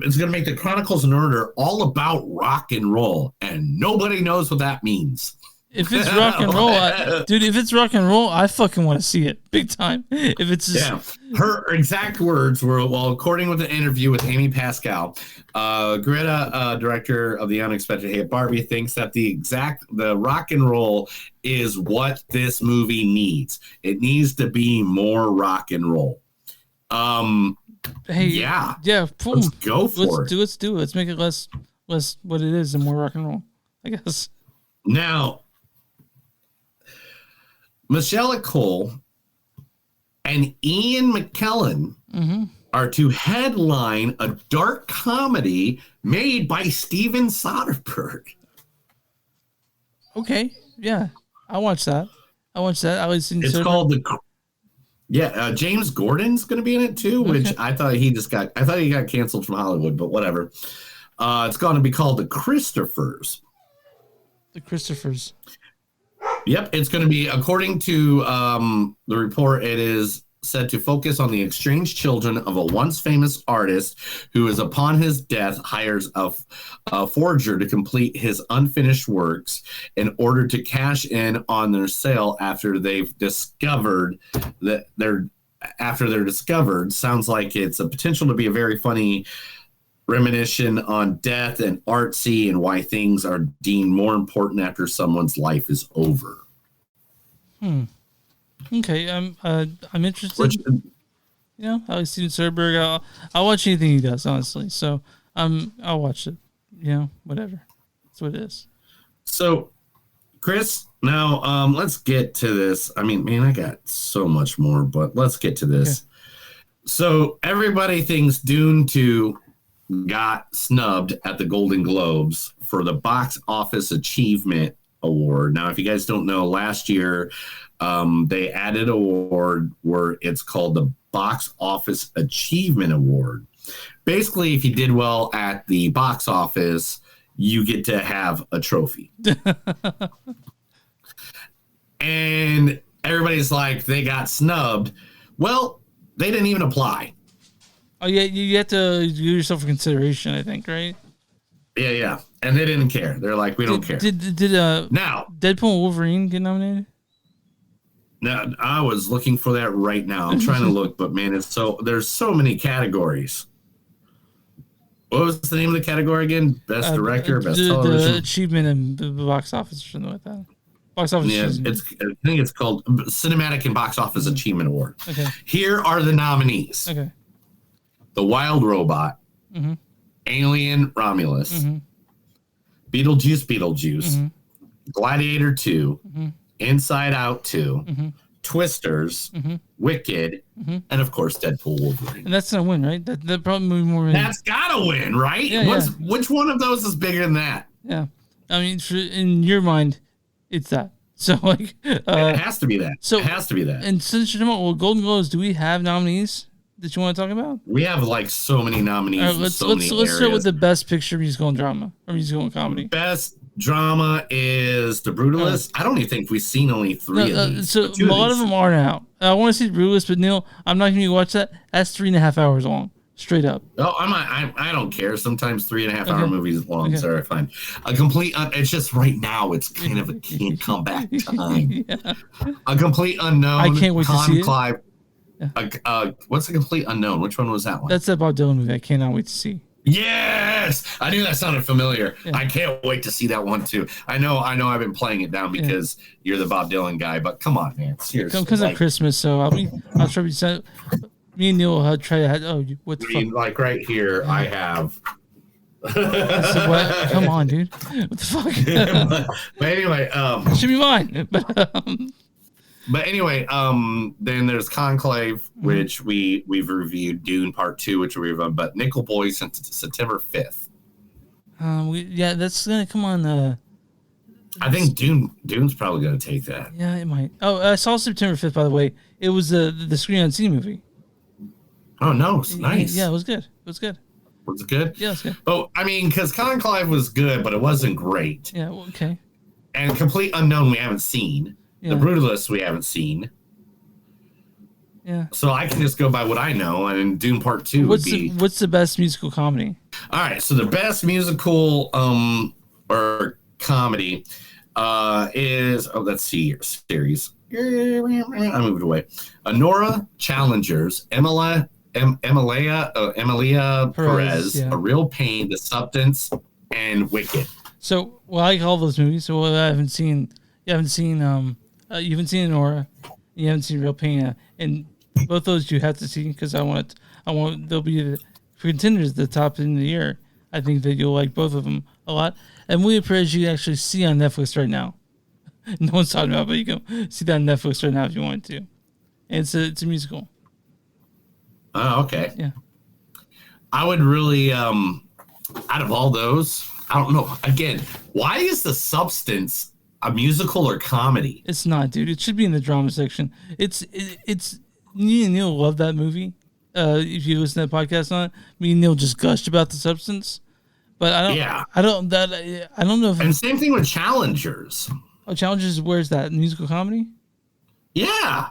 It's going to make the Chronicles of Narnia all about rock and roll, and nobody knows what that means. If it's rock and roll, if it's rock and roll, I fucking want to see it big time. If it's just... her exact words were, well, according with an interview with Amy Pascal, Greta, director of The Unexpected Hey Barbie, thinks that the rock and roll is what this movie needs. It needs to be more rock and roll. Let's go for it. Let's do it. Let's make it less what it is and more rock and roll, I guess. Now, Michelle Cole and Ian McKellen are to headline a dark comedy made by Steven Soderbergh. Okay, yeah, I watched that. It's called James Gordon's going to be in it too, which I thought he got canceled from Hollywood, but whatever. It's going to be called The Christophers. The Christophers. Yep, it's going to be, according to the report, it is said to focus on the estranged children of a once famous artist who is, upon his death, hires a forger to complete his unfinished works in order to cash in on their sale after they've discovered that they're discovered. Sounds like it's a potential to be a very funny reminiscence on death and artsy and why things are deemed more important after someone's life is over. Okay, I'm interested. I like Steven Soderbergh. I'll watch anything he does, honestly. So I'll watch it. Whatever. That's what it is. So, Chris, now let's get to this. I mean, man, I got so much more, but let's get to this. Okay. So everybody thinks Dune 2 got snubbed at the Golden Globes for the Box Office Achievement Award. Now, if you guys don't know, last year they added an award where it's called the Box Office Achievement Award. Basically, if you did well at the box office, you get to have a trophy. And everybody's like, they got snubbed. Well, they didn't even apply. Oh, yeah, you have to give yourself a consideration, I think, right? Yeah. And they didn't care. They're like, we don't care. Did now Deadpool and Wolverine get nominated? No, I was looking for that right now. I'm trying to look, but man, there's so many categories. What was the name of the category again? Best director, best television? The achievement in the box office or something like that. Box office. Yeah, I think it's called Cinematic and Box Office Achievement Award. Okay. Here are the nominees. Okay. The Wild Robot, Alien Romulus, Beetlejuice, Gladiator 2, Inside Out 2, Twisters, Wicked, and of course Deadpool Wolverine. And that's gonna win, right? That probably more. That's gotta win, right? Yeah, Which one of those is bigger than that? Yeah, I mean, in your mind, it's that. So like, it has to be that. So it has to be that. And since you're talking about Golden Globes, do we have nominees that you want to talk about? We have like so many nominees. All right, let's start with the best picture, musical and drama, or musical and comedy. Best drama is The Brutalist. I don't even think we've seen only 3 of these. So a lot of them are now. I want to see Brutalist, but Neil, I'm not going to watch that. That's 3.5 hours long, straight up. Oh, I don't care. Sometimes 3.5 hour movies long, so fine. A complete. It's just right now. It's kind of a can't come back time. A complete unknown. I can't wait to see it. Clive. What's a complete unknown? Which one was that one? That's that Bob Dylan movie. I cannot wait to see. Yes, I knew that sounded familiar. Yeah. I can't wait to see that one too. I know. I've been playing it down because you're the Bob Dylan guy, but come on, man, seriously. Because of Christmas, so I'll try to be. Me and Neil will try to. Oh, what the fuck? Like right here, I have. So what? Come on, dude. What the fuck? but anyway, it should be mine. But anyway, then there's Conclave, which we've reviewed. Dune Part 2, which we've but Nickel Boy since September 5th. That's gonna come on. I think Dune's probably gonna take that. Yeah, it might. Oh, I saw September 5th. By the way, it was the Screen Unseen movie. Oh no, it's nice. Yeah, it was good. Was it good? Yeah, it was good. Oh, I mean, because Conclave was good, but it wasn't great. Yeah. Well, okay. And Complete Unknown we haven't seen. Yeah. The Brutalist we haven't seen. Yeah. So I can just go by what I know, and Dune Part 2 what's the best musical comedy? All right, so the best musical or comedy is let's see here, series. I moved away. Nora Challengers, Emilia Perez, A Real Pain, The Substance, and Wicked. So, I like all those movies. So, I haven't seen. You haven't seen Nora. You haven't seen Real Pain, and both those you have to see because I want. They'll be for contenders at the top end of the year. I think that you'll like both of them a lot. And Emilia Perez you can actually see on Netflix right now. No one's talking about it, but you can see that on Netflix right now if you want to. And it's a musical. Oh, okay. Yeah. I would really, out of all those, I don't know. Again, why is The Substance a musical or comedy? It's not, dude. It should be in the drama section. It's me and Neil love that movie. If you listen to that podcast on it, me and Neil just gushed about The Substance. But I don't know if. And same thing with Challengers. Oh, Challengers, where's that? Musical comedy? Yeah.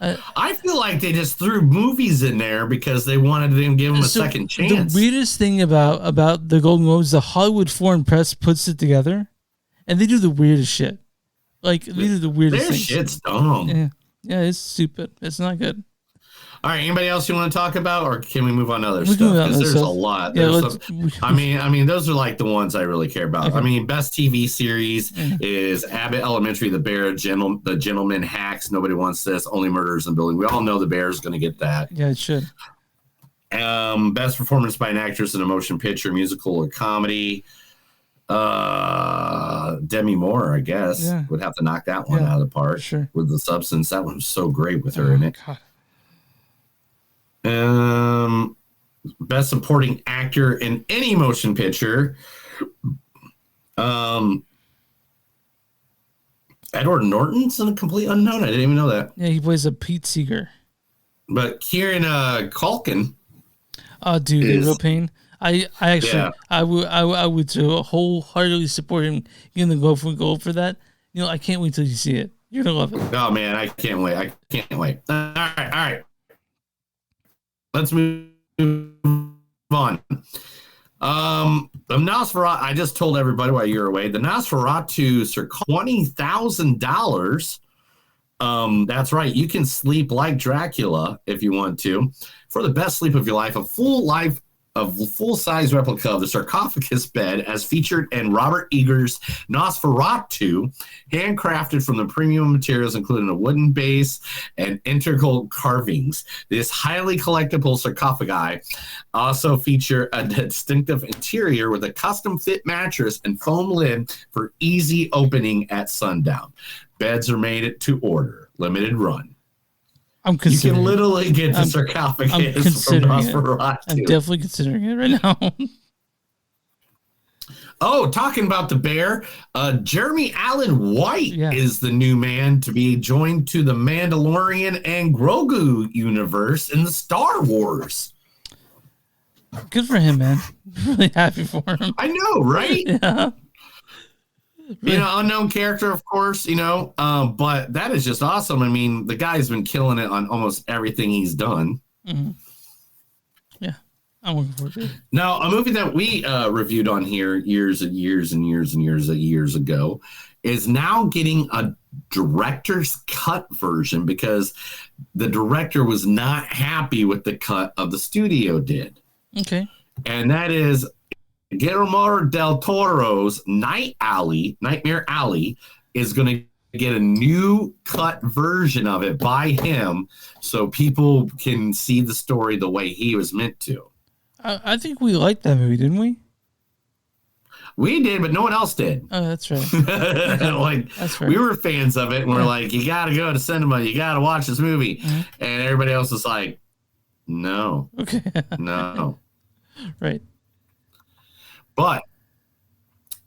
I feel like they just threw movies in there because they wanted to give them a second chance. The weirdest thing about the Golden Globes, the Hollywood Foreign Press puts it together, and they do the weirdest shit. Like, they do the weirdest things. Their shit's dumb. Yeah, it's stupid. It's not good. All right, anybody else you want to talk about, or can we move on to other stuff? Because there's a lot. I mean, those are like the ones I really care about. Okay. I mean, best TV series is Abbott Elementary, The Bear, The Gentleman, Hacks, Nobody Wants This, Only Murders in the Building. We all know The Bear's going to get that. Yeah, it should. Best performance by an actress in a motion picture, musical, or comedy. Demi Moore, I guess, would have to knock that one out of the park with The Substance. That one was so great with her in it. God. Best supporting actor in any motion picture. Edward Norton's in A Complete Unknown. I didn't even know that. Yeah, he plays a Pete Seeger. But Kieran Culkin. Oh, dude, The Real Pain. I actually, I would wholeheartedly support him getting the gold for that. You know, I can't wait till you see it. You're gonna love it. Oh man, I can't wait. All right. Let's move on. The Nosferatu. I just told everybody while you're away. The Nosferatu are $20,000. That's right. You can sleep like Dracula if you want to. For the best sleep of your life, a full-size replica of the sarcophagus bed as featured in Robert Eager's Nosferatu, handcrafted from the premium materials including a wooden base and integral carvings. This highly collectible sarcophagi also feature a distinctive interior with a custom fit mattress and foam lid for easy opening at sundown. Beds are made to order, limited run. You can literally get the sarcophagus from Nosferatu. I'm definitely considering it right now. Oh, talking about the bear, Jeremy Allen White is the new man to be joined to the Mandalorian and Grogu universe in the Star Wars. Good for him, man. Really happy for him. I know, right? Yeah. You know, unknown character, of course, you know, but that is just awesome. I mean, the guy's been killing it on almost everything he's done. Mm-hmm. Yeah, I'm looking forward to it. Now, a movie that we reviewed on here years ago is now getting a director's cut version because the director was not happy with the cut of the studio did. Okay. And that is Guillermo del Toro's Nightmare Alley is going to get a new cut version of it by him so people can see the story the way he was meant to. I think we liked that movie, didn't we? We did, but no one else did. Oh, that's right. That's right. We were fans of it, and we're like, you got to go to cinema. You got to watch this movie. Mm-hmm. And everybody else was like, no. Okay. No. Right. But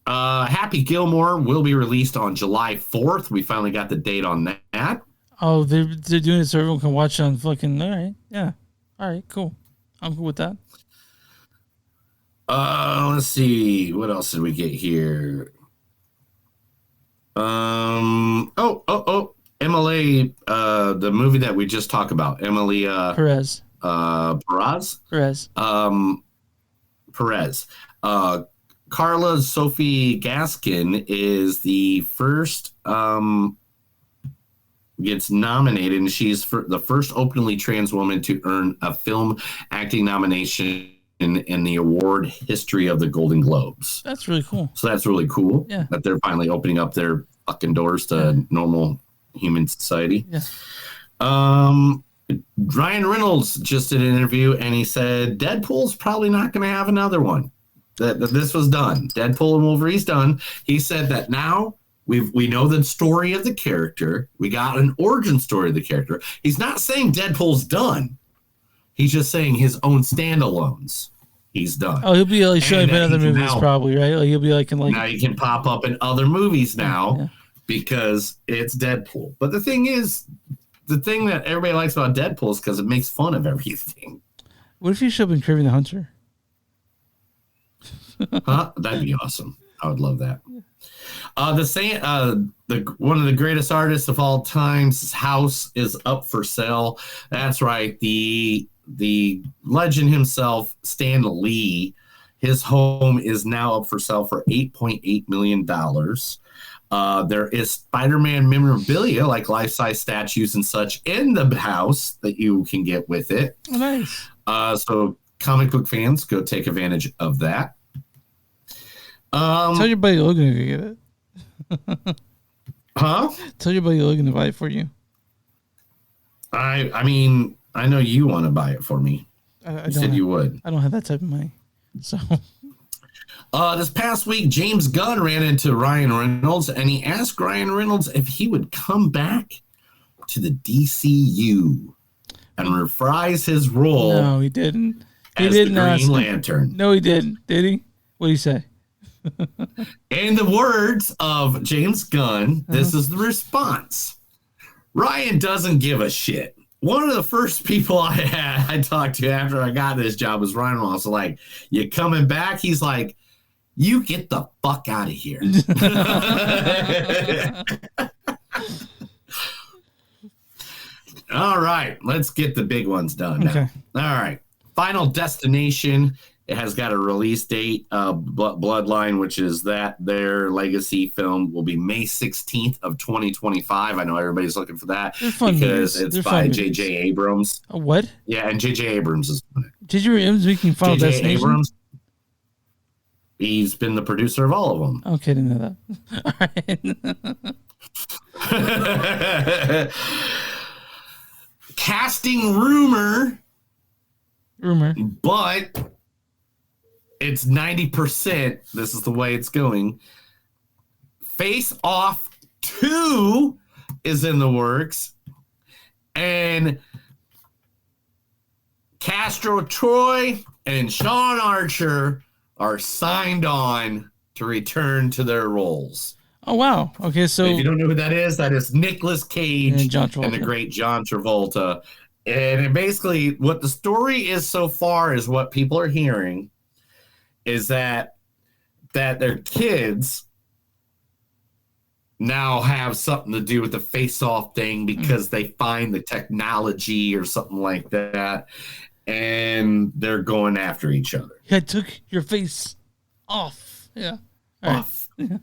Happy Gilmore will be released on July 4th. We finally got the date on that. Oh, they're doing it so everyone can watch it on fucking... All right. Yeah. All right, cool. I'm cool with that. Let's see. What else did we get here? Emily, the movie that we just talked about. Emily Perez. Perez. Carla Sophie Gaskin is the first gets nominated, and she's the first openly trans woman to earn a film acting nomination in the award history of the Golden Globes. That's really cool. So that's really cool. Yeah. That they're finally opening up their fucking doors to normal human society. Yeah. Ryan Reynolds just did an interview, and he said Deadpool's probably not going to have another one. That this was done. Deadpool and Wolverine's done. He said that now we know the story of the character. We got an origin story of the character. He's not saying Deadpool's done. He's just saying his own standalones. He's done. Oh, he'll be like showing up in other movies, probably, right? Like he'll be like in like. Now he can pop up in other movies now because it's Deadpool. But the thing is, the thing that everybody likes about Deadpool is because it makes fun of everything. What if you show up in Kraven the Hunter? Huh? That'd be awesome. I would love that. One of the greatest artists of all time's house is up for sale. That's right. The legend himself, Stan Lee, his home is now up for sale for $8.8 million. There is Spider-Man memorabilia, like life-size statues and such, in the house that you can get with it. Oh, nice. So comic book fans, go take advantage of that. Tell your buddy Logan to get it. Huh? Tell your buddy Logan to buy it for you. I mean, I know you want to buy it for me. You said you would. I don't have that type of money. So this past week, James Gunn ran into Ryan Reynolds, and he asked Ryan Reynolds if he would come back to the DCU and reprise his role. No, he didn't. He as didn't the ask Green him. Lantern. No, he didn't. Did he? What did he say? In the words of James Gunn, this is the response. Ryan doesn't give a shit. One of the first people I talked to after I got this job was Ryan Reynolds. Like, you coming back? He's like, you get the fuck out of here. All right, let's get the big ones done. Okay. Now. All right. Final Destination. It has got a release date. Bloodline, which is their legacy film, will be May 16th of 2025. I know everybody's looking for that because it's by J.J. Abrams. What? Yeah, and J.J. Abrams is on it. J.J. Abrams making Final Destination? Abrams. He's been the producer of all of them. Okay, didn't know that. All right. Casting rumor, but it's 90%. This is the way it's going. Face Off 2 is in the works, and Castro Troy and Sean Archer are signed on to to return to their roles. Oh wow. Okay, so if you don't know who that is Nicolas Cage and the great John Travolta. And basically what the story is so far is what people are hearing is that their kids now have something to do with the face-off thing because they find the technology or something like that, and they're going after each other. Yeah, took your face off. Yeah. Off. Right.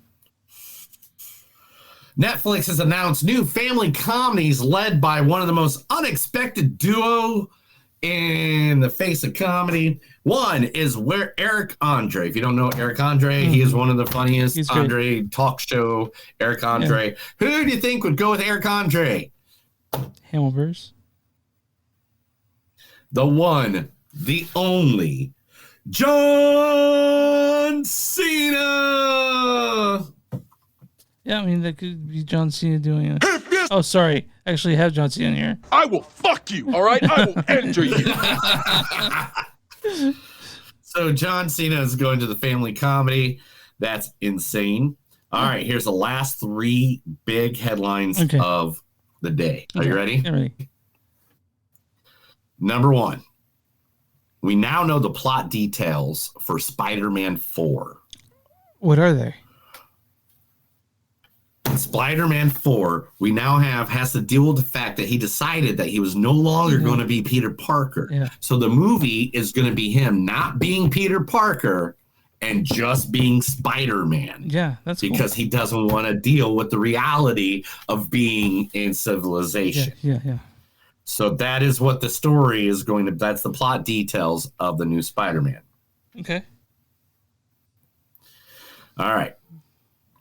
Netflix has announced new family comedies led by one of the most unexpected duo in the face of comedy. One is where Eric Andre. If you don't know Eric Andre, he is one of the funniest Andre talk show. Eric Andre. Yeah. Who do you think would go with Eric Andre? Hamilverse. The one, the only, John Cena. Yeah, I mean, that could be John Cena doing it. Oh, sorry. I actually have John Cena in here. I will fuck you, all right? I will injure you. So John Cena is going to the family comedy. That's insane. All right, here's the last 3 big headlines of the day. Are you ready? I'm ready. Number 1. We now know the plot details for Spider-Man 4. What are they? Spider-Man 4, we now has to deal with the fact that he decided that he was no longer going to be Peter Parker. Yeah. So the movie is going to be him not being Peter Parker and just being Spider-Man. Yeah, that's because he doesn't want to deal with the reality of being in civilization. Yeah. So that is what the story is going to, that's the plot details of the new Spider-Man. Okay. All right.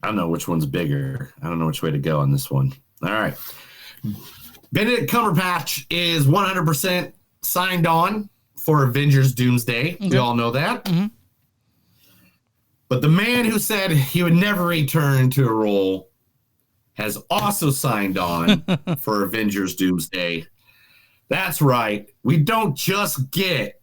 I don't know which one's bigger. I don't know which way to go on this one. All right. Benedict Cumberbatch is 100% signed on for Avengers Doomsday. We all know that. Mm-hmm. But the man who said he would never return to a role has also signed on for Avengers Doomsday. That's right. We don't just get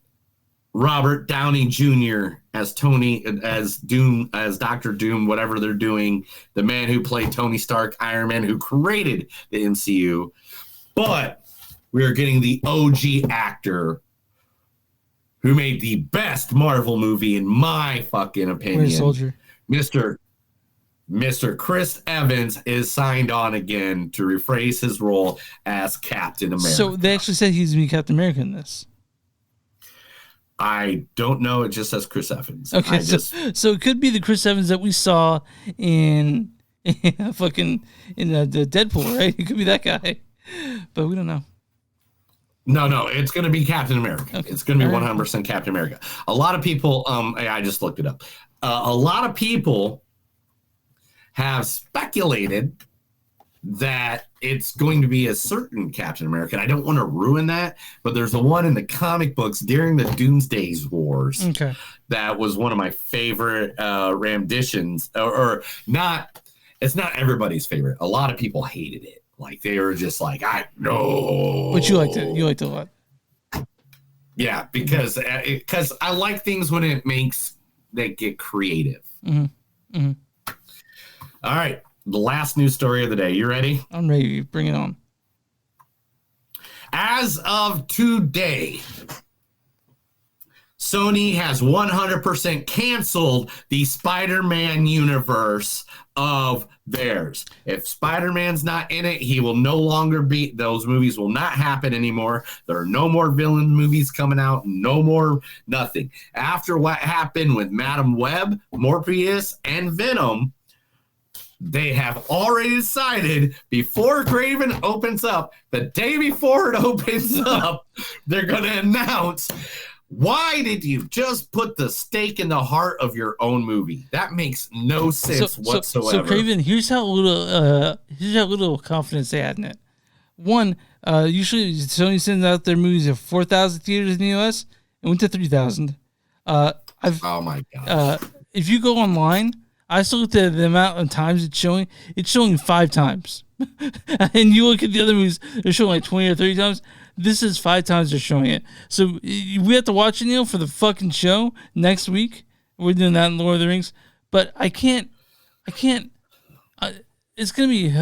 Robert Downey Jr. as Doom, as Dr. Doom, whatever they're doing, the man who played Tony Stark, Iron Man, who created the MCU. But we are getting the OG actor who made the best Marvel movie, in my fucking opinion. Soldier. Mr. Chris Evans is signed on again to rephrase his role as Captain America. So they actually said he's going to be Captain America in this. I don't know. It just says Chris Evans. Okay, so it could be the Chris Evans that we saw in the Deadpool, right? It could be that guy, but we don't know. No, it's going to be Captain America. Okay. It's going to be 100% Captain America. A lot of people, I just looked it up. A lot of people have speculated that it's going to be a certain Captain America. And I don't want to ruin that, but there's the one in the comic books during the Doomsday Wars. Okay. That was one of my favorite renditions, or not. It's not everybody's favorite. A lot of people hated it. Like they were just like, I know. But you liked it. You liked it a lot. Yeah, because I like things when they get creative. Mm-hmm. Mm-hmm. All right. The last news story of the day. You ready? I'm ready. Bring it on. As of today, Sony has 100% canceled the Spider-Man universe of theirs. If Spider-Man's not in it, he will no longer be, those movies will not happen anymore. There are no more villain movies coming out, no more nothing. After what happened with Madam Web, Morbius, and Venom, they have already decided before Craven opens up, the day before it opens up, they're going to announce, why did you just put the stake in the heart of your own movie? That makes no sense whatsoever. So Craven, here's how little confidence they had in it. One, usually Sony sends out their movies at 4,000 theaters in the US. It went to 3,000. Oh my god! If you go online, I still looked at the amount of times it's showing. It's showing 5 times. And you look at the other movies, they're showing like 20 or 30 times. This is 5 times they're showing it. So we have to watch it, Neil, for the fucking show next week. We're doing that in Lord of the Rings. but I can't. It's gonna be.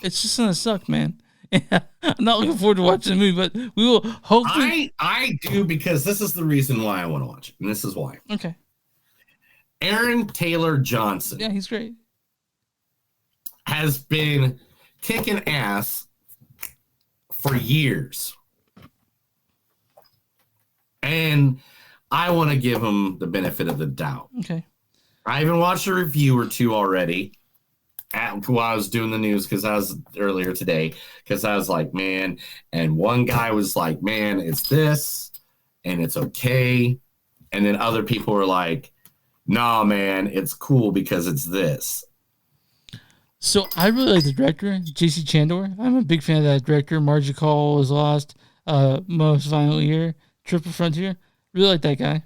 It's just gonna suck, man. I'm not looking forward to watching the movie, but we will hopefully. I do, because this is the reason why I want to watch it, and this is why. Okay. Aaron Taylor Johnson. Yeah, he's great. Has been kicking ass for years. And I want to give him the benefit of the doubt. Okay. I even watched a review or two already while I was doing the news, because I was earlier today, because I was like, man, and one guy was like, man, it's this and it's okay. And then other people were like, nah, man, it's cool because it's this. So I really like the director, J.C. Chandor. I'm a big fan of that director. Margie Call is Lost, Most Violent Year, Triple Frontier. Really like that guy.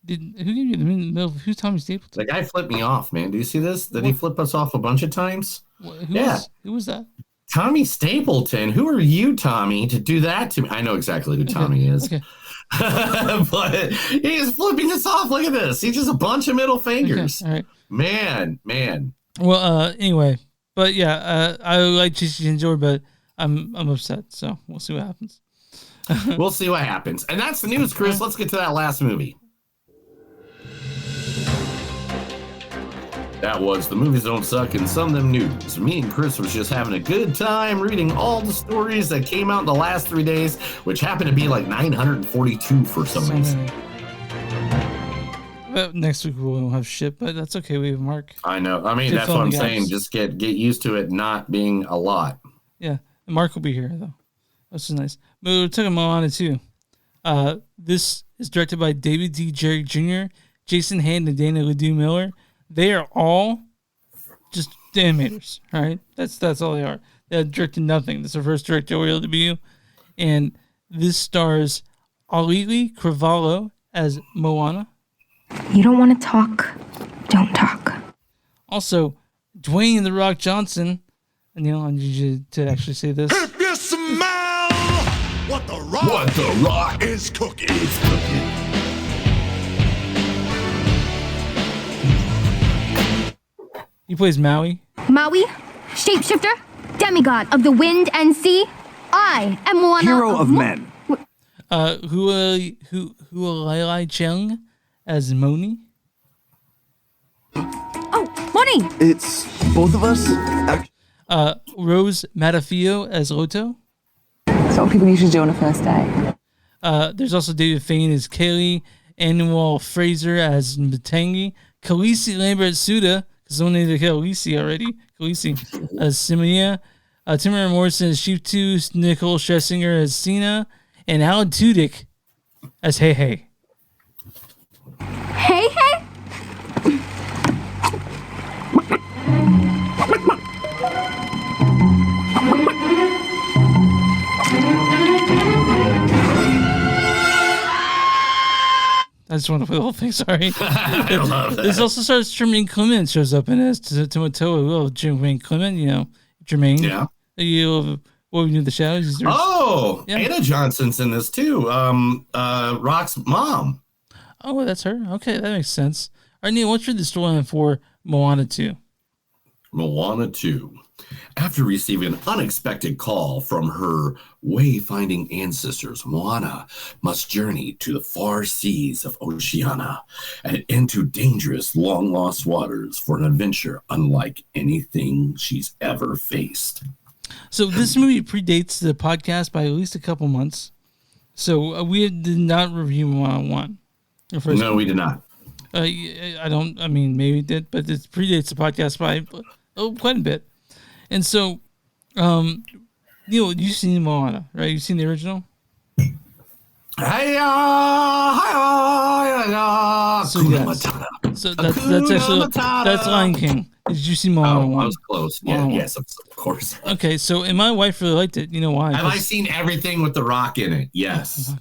Who gave you the middle? Who's Tommy Stapleton? The guy flipped me off, man. Do you see this? Did he flip us off a bunch of times? Who was that? Tommy Stapleton. Who are you, Tommy, to do that to me? I know exactly who Tommy is. Okay. But he's flipping us off. Look at this. He's just a bunch of middle fingers. Okay. All right. Man. Well, anyway, but yeah, I like J.C. Chandor, but I'm upset. So we'll see what happens. We'll see what happens. And that's the news, Chris. Let's get to that last movie. That was The Movies Don't Suck and Some of Them News. Me and Chris was just having a good time reading all the stories that came out in the last 3 days, which happened to be like 942 for some reason. Well, next week we won't have shit, but that's okay. We have Mark. I know. I mean, that's what I'm saying. Just get used to it not being a lot. Yeah. And Mark will be here, though. That's just nice. But we're talking Moana, too. This is directed by David D. Jerry Jr., Jason Hand, and Dana Ledoux Miller. They are all just animators, right? That's all they are. They're directing nothing. This is their first directorial debut. And this stars Alili Cravalho as Moana. You don't want to talk, don't talk. Also, Dwayne The Rock Johnson. And Neil, I need you to actually say this. If you smell what the rock is cooking. He plays Maui. Maui, shapeshifter, demigod of the wind and sea. I am Moana. Hero of men. Hualai Cheng as Moni. Oh, Moni! It's both of us? Rose Matafio as Loto. That's what people usually do on a first date. There's also David Fain as Kaylee, Anuel Fraser as Matangi, Khaleesi Lambert Suda, because someone needed to kill Khaleesi already. Khaleesi as Simia, Timur Morrison as Sheep Tooth, Nicole Scherzinger as Cena, and Alan Tudyk as Hey Hey. Hey, hey! I just want to play the whole thing, sorry. I love that. This also starts Jermaine Clement shows up in it as Timoteo. Oh, Jermaine Clement, Jermaine. Yeah. What we do in the shadows. Oh, yeah. Anna Johnson's in this too. Rock's mom. Oh, that's her. Okay, that makes sense. All right, Neil, what's your storyline for Moana 2? Moana 2. After receiving an unexpected call from her wayfinding ancestors, Moana must journey to the far seas of Oceania and into dangerous, long-lost waters for an adventure unlike anything she's ever faced. So this movie predates the podcast by at least a couple months. So we did not review Moana 1. No, we did not. Maybe we did, but it predates the podcast by quite a bit. And so, Neil, you've seen Moana, right? You've seen the original? So that's actually that's Lion King. Did you see Moana 1? I was close. Yeah, yes, of course. Okay, so and my wife really liked it. You know why? Have I seen everything with The Rock in it? Yes.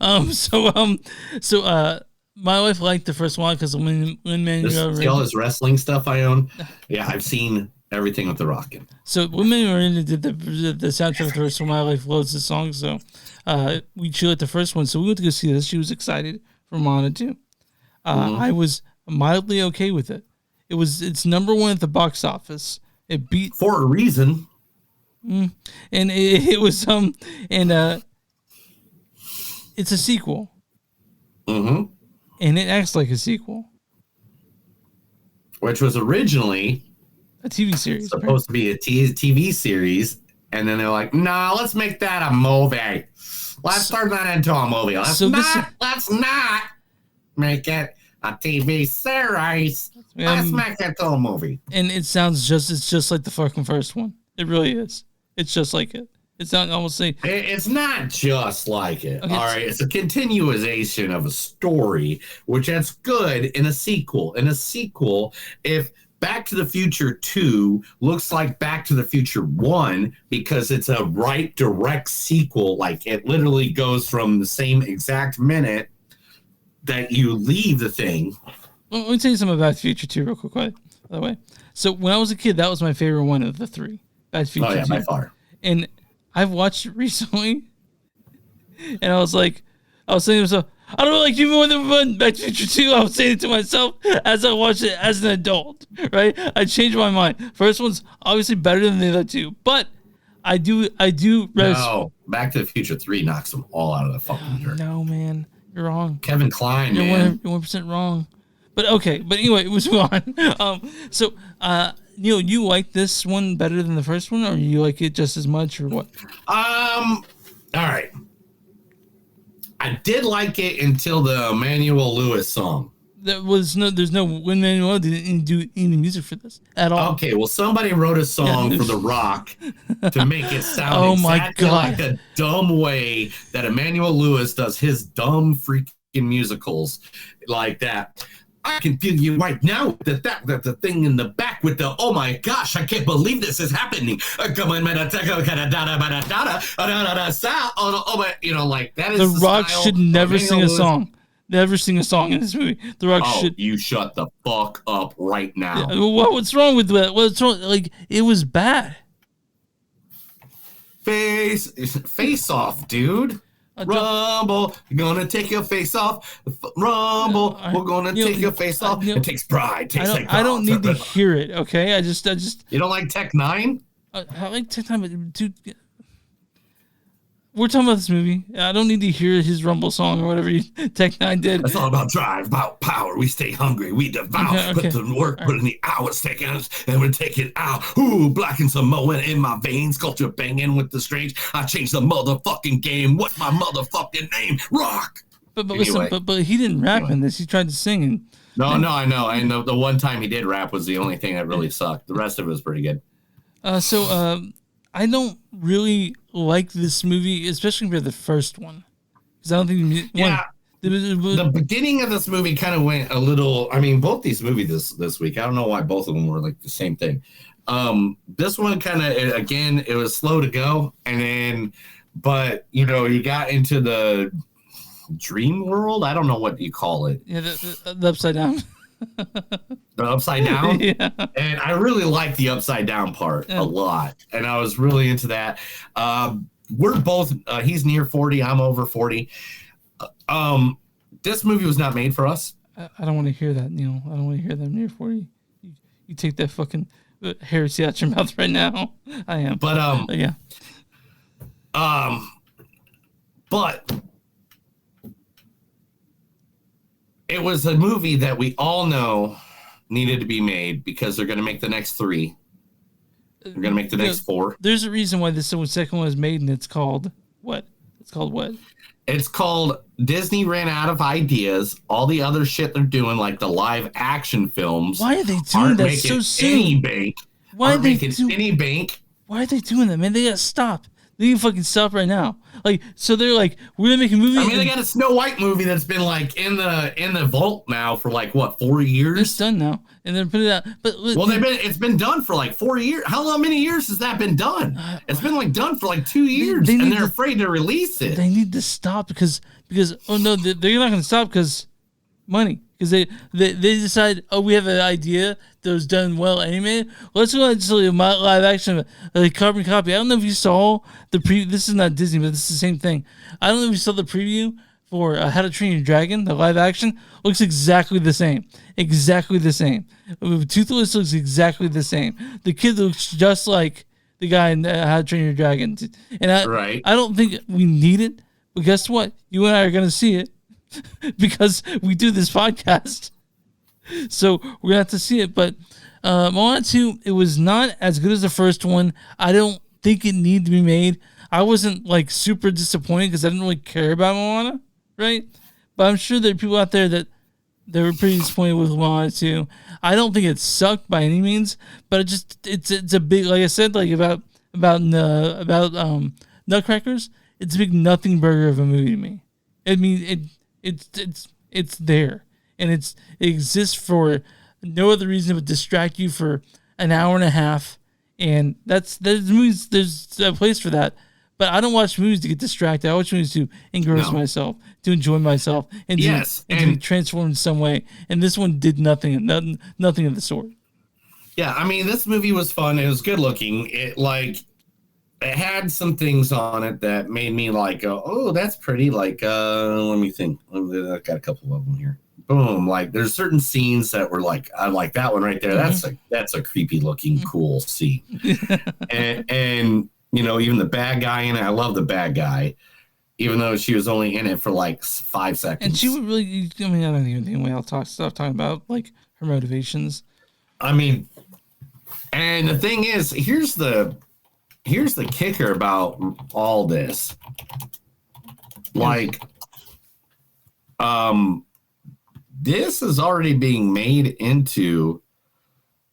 Oh my God. My wife liked the first one because when Lin-Manuel see all his wrestling stuff I own. Yeah, I've seen everything with The Rock in. So Lin-Manuel did the soundtrack for the first one. My wife loves the song, so we liked the first one. So we went to go see this. She was excited for Moana 2. I mildly okay with it. It's number one at the box office. It beat for a reason. And it was it's a sequel. Mm-hmm. And it acts like a sequel. Which was originally a TV series. Supposed to be a TV series. And then they're like, nah, let's make that a movie. Let's turn that into a movie. Let's not make it a TV series. Let's make it to a movie. And it's just like the fucking first one. It really is. It's just like it. It's not almost like it's not just like it. Okay, all right. It's a continuation of a story, which that's good in a sequel. In a sequel, if Back to the Future 2 looks like Back to the Future 1 because it's a direct sequel, like it literally goes from the same exact minute that you leave the thing. Well, let me tell you something about Future 2 real quick, by the way. So when I was a kid, that was my favorite one of the three. Back to Future 2. By far. And I've watched it recently, and I was saying to myself, I don't like you more than Back to the Future 2. I was saying it to myself as I watched it as an adult, right? I changed my mind. First one's obviously better than the other two, but I do. No, Back to the Future 3 knocks them all out of the fucking dirt. No, man, you're wrong. Kevin Kline, you're man. You're 1% wrong. But okay, but anyway, let's move on. So, Neil, you like this one better than the first one, or you like it just as much, or what? All right. I did like it until the Emmanuel Lewis song. There's no Emmanuel didn't do any music for this at all. Okay, well, somebody wrote a song for The Rock to make it sound exactly like a dumb way that Emmanuel Lewis does his dumb freaking musicals like that. I can feel you right now. That the thing in the back with the oh my gosh, I can't believe this is happening. You know, like that is The Rock should never sing a song. Never sing a song in this movie. The Rock should. You shut the fuck up right now. Yeah, what's wrong with that? What's wrong? Like it was bad. Face off, dude. Rumble, you're gonna take your face off. Rumble, we're gonna take your face off. It takes pride. I don't need to hear it. Okay, I just. You don't like Tech 9? I like Tech 9, but dude, we're talking about this movie. I don't need to hear his Rumble song or whatever Tech 9 did. It's all about drive, about power. We stay hungry, we devour. Put the work, put in the hours, taking us, and we take it out. Ooh, black and Samoan in my veins, culture banging with the strange. I changed the motherfucking game. What's my motherfucking name? Rock. But anyway. listen, but he didn't rap in this. He tried to sing. And no, I know. And the one time he did rap was the only thing that really sucked. The rest of it was pretty good. I don't really like this movie, especially for the first one, because I don't think the beginning of this movie kind of went a little. I mean, both these movies this week. I don't know why both of them were like the same thing. This one kind of again, it was slow to go, and then, but you know, you got into the dream world. I don't know what you call it. Yeah, the upside down. The upside down, yeah. And I really like the upside down part a lot, and I was really into that. We're both he's near 40, I'm over 40. This movie was not made for us. I don't want to hear that, Neil. I don't want to hear that. I'm near 40. You take that fucking heresy out your mouth right now. I am, but yeah. But it was a movie that we all know needed to be made because they're going to make the next 3. They're going to make the next 4. There's a reason why this second one was made, and it's called what? It's called what? It's called Disney ran out of ideas. All the other shit they're doing, like the live action films. Why are they doing that so soon? Why are they making any bank? Why are they doing that, man? They got to stop. They need to fucking stop right now. Like, so they're like, we're gonna make a movie. I mean, they got a Snow White movie that's been like in the vault now for like what 4 years. It's done now, and then put it out. But it's been done for like 4 years. How many years has that been done? It's been like done for like 2 years, and they're afraid to release it. They need to stop because oh no, they're not gonna stop because money. Because they decide, oh, we have an idea that was done well anyway. Let's go ahead and do a live action, carbon copy. I don't know if you saw the preview. This is not Disney, but this is the same thing. I don't know if you saw the preview for How to Train Your Dragon, the live action, looks exactly the same. Exactly the same. Toothless looks exactly the same. The kid looks just like the guy in How to Train Your Dragon. And I don't think we need it, but guess what? You and I are going to see it because we do this podcast. So we're going to have to see it. But Moana 2, it was not as good as the first one. I don't think it needed to be made. I wasn't like super disappointed because I didn't really care about Moana, right? But I'm sure there are people out there that they were pretty disappointed with Moana 2. I don't think it sucked by any means, but it's a big, like I said, like about Nutcrackers. It's a big nothing burger of a movie to me. I mean, it's there, and it exists for no other reason but distract you for an hour and a half, and there's a place for that. But I don't watch movies to get distracted. I watch movies to engross myself, to enjoy myself, and to be transformed in some way. And this one did nothing of the sort. Yeah, I mean, this movie was fun. It was good looking. It had some things on it that made me like, oh, that's pretty. Like, let me think. I've got a couple of them here. Boom! Like, there's certain scenes that were like, I like that one right there. That's a creepy looking, cool scene. and you know, even the bad guy in it, I love the bad guy, even though she was only in it for like 5 seconds. And she would really, I mean, I don't even think we'll stop talking about like her motivations. I mean, and the thing is, here's the kicker about all this. Like, this is already being made into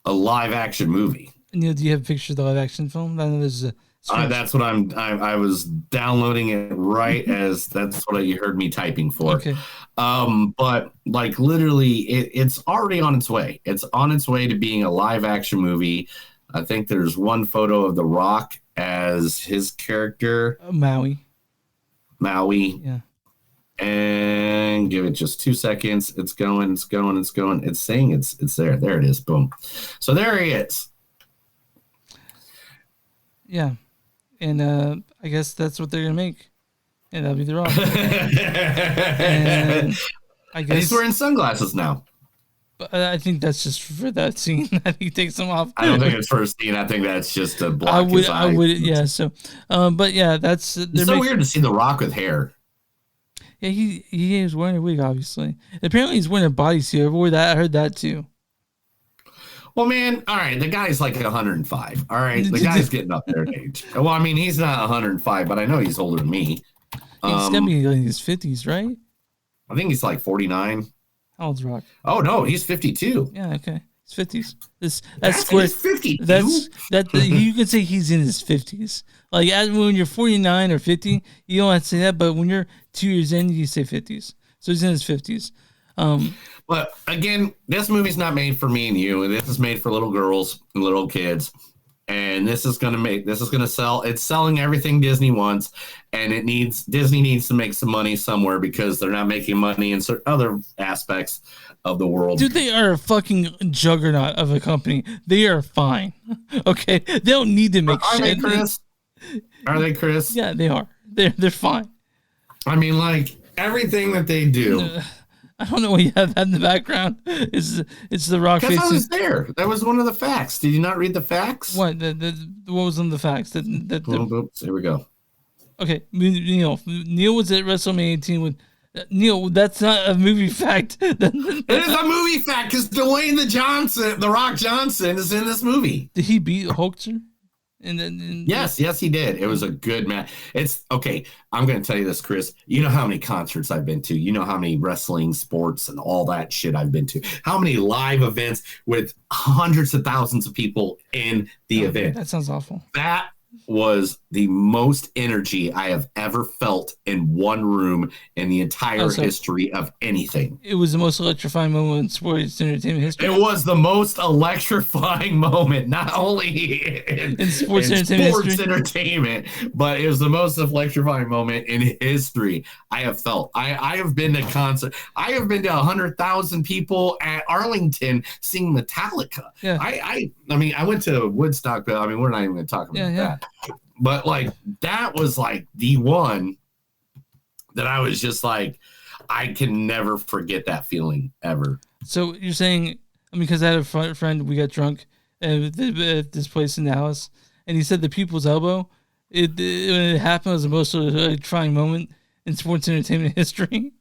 a live action movie. Neil, do you have a picture of the live action film? I know there's a. That's what I was downloading it right as that's what you heard me typing for. Okay. But like literally, it's already on its way. It's on its way to being a live action movie. I think there's one photo of The Rock as his character. Maui. Yeah. And give it just 2 seconds. It's going. It's saying it's there. There it is. Boom. So there he is. Yeah. And I guess that's what they're gonna make, and that'll be The Rock. and I guess he's wearing sunglasses now. But I think that's just for that scene that he takes them off. I don't think it's for a scene. I think that's just to block his eye. I would, yeah. So, but yeah, that's. It's so weird to see The Rock with hair. Yeah, he is wearing a wig, obviously. Apparently, he's wearing a bodysuit. I wore that. I heard that too. Well, man, all right, the guy's like 105. All right, the guy's getting up there in age. Well, I mean, he's not 105, but I know he's older than me. He's got to be in his 50s, right? I think he's like 49. How old's Rock? Oh no, he's 52. Yeah, okay, he's 50s. That's square. 52. You could say he's in his 50s. Like when you're 49 or 50, you don't have to say that. But when you're 2 years in, you say 50s. So he's in his 50s. But again, this movie's not made for me and you. This is made for little girls and little kids. And this is gonna sell. It's selling everything Disney wants, and Disney needs to make some money somewhere because they're not making money in certain other aspects of the world. Dude, they are a fucking juggernaut of a company. They are fine. Okay, they don't need to make shit. Are they, Chris? Yeah, they are. They're fine. I mean, like everything that they do. I don't know what you have that in the background. It's The Rock face. Because I was there. That was one of the facts. Did you not read the facts? What? What was on the facts? Oops, here we go. Okay, Neil was at WrestleMania 18 with Neil. That's not a movie fact. It is a movie fact because Dwayne The Rock Johnson, is in this movie. Did he beat Hulkster? Yes, he did. It was a good match. It's okay. I'm going to tell you this, Chris. You know how many concerts I've been to. You know how many wrestling, sports, and all that shit I've been to. How many live events with hundreds of thousands of people in the event. That sounds awful. That was the most energy I have ever felt in one room in the entire history of anything. It was the most electrifying moment in sports entertainment history. It was the most electrifying moment, not only in sports entertainment, but it was the most electrifying moment in history I have felt. I have been to concert. I have been to 100,000 people at Arlington seeing Metallica. Yeah. I mean, I went to Woodstock, but I mean, we're not even going to talk about that. But like that was like the one that I was just like, I can never forget that feeling ever. So you're saying, because I had a friend, we got drunk at this place in Dallas, and he said the People's Elbow, when it happened, it was the most trying moment in sports entertainment history.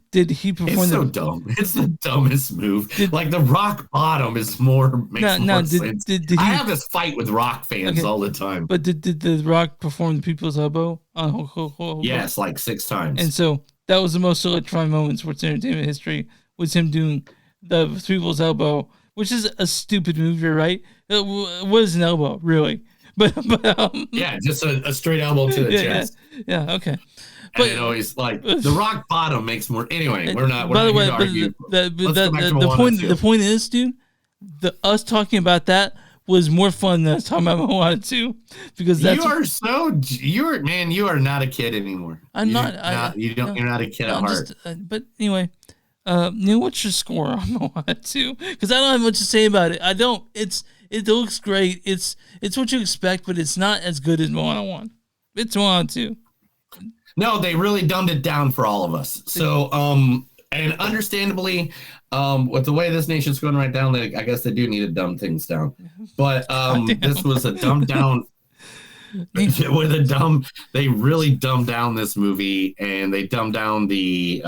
Did he perform? It's so dumb. It's the dumbest move. Like the rock bottom is more sense. I have this fight with rock fans all the time. But did the Rock perform the People's Elbow on Hulk? Yes, like 6 times. And so that was the most electrifying moment in sports entertainment history, was him doing the People's Elbow, which is a stupid move. You're right. What is an elbow, really? But yeah, just a straight elbow to the chest. Yeah. Okay. But it always like the rock bottom makes more. Anyway, we're not. By the way, the point is, dude, us talking about that was more fun than us talking about Moana 2, because that's you are not a kid anymore. I'm not. You're not a kid at heart. But anyway, Neil, what's your score on Moana 2? Because I don't have much to say about it. I don't. It looks great. It's what you expect, but it's not as good as Moana 1. It's Moana 2. No, they really dumbed it down for all of us. So, and understandably, with the way this nation's going right now, I guess they do need to dumb things down. But this was a dumbed down. They really dumbed down this movie, and they dumbed down the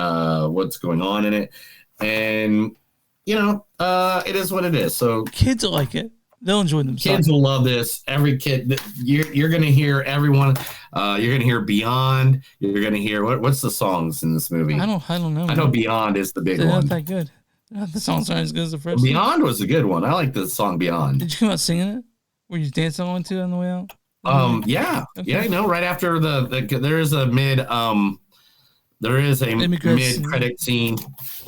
what's going on in it, and it is what it is. So kids will like it. They'll enjoy themselves. Kids will love this. Every kid, you're going to hear everyone. You're going to hear Beyond. You're going to hear what's the songs in this movie? I don't know. I know Beyond is the big one. Not that good. The songs aren't as good as the first. Beyond was a good one. I like the song Beyond. Did you come out singing it? Were you dancing on to it on the way out? Yeah, okay. Yeah. Right after there is a mid credit scene.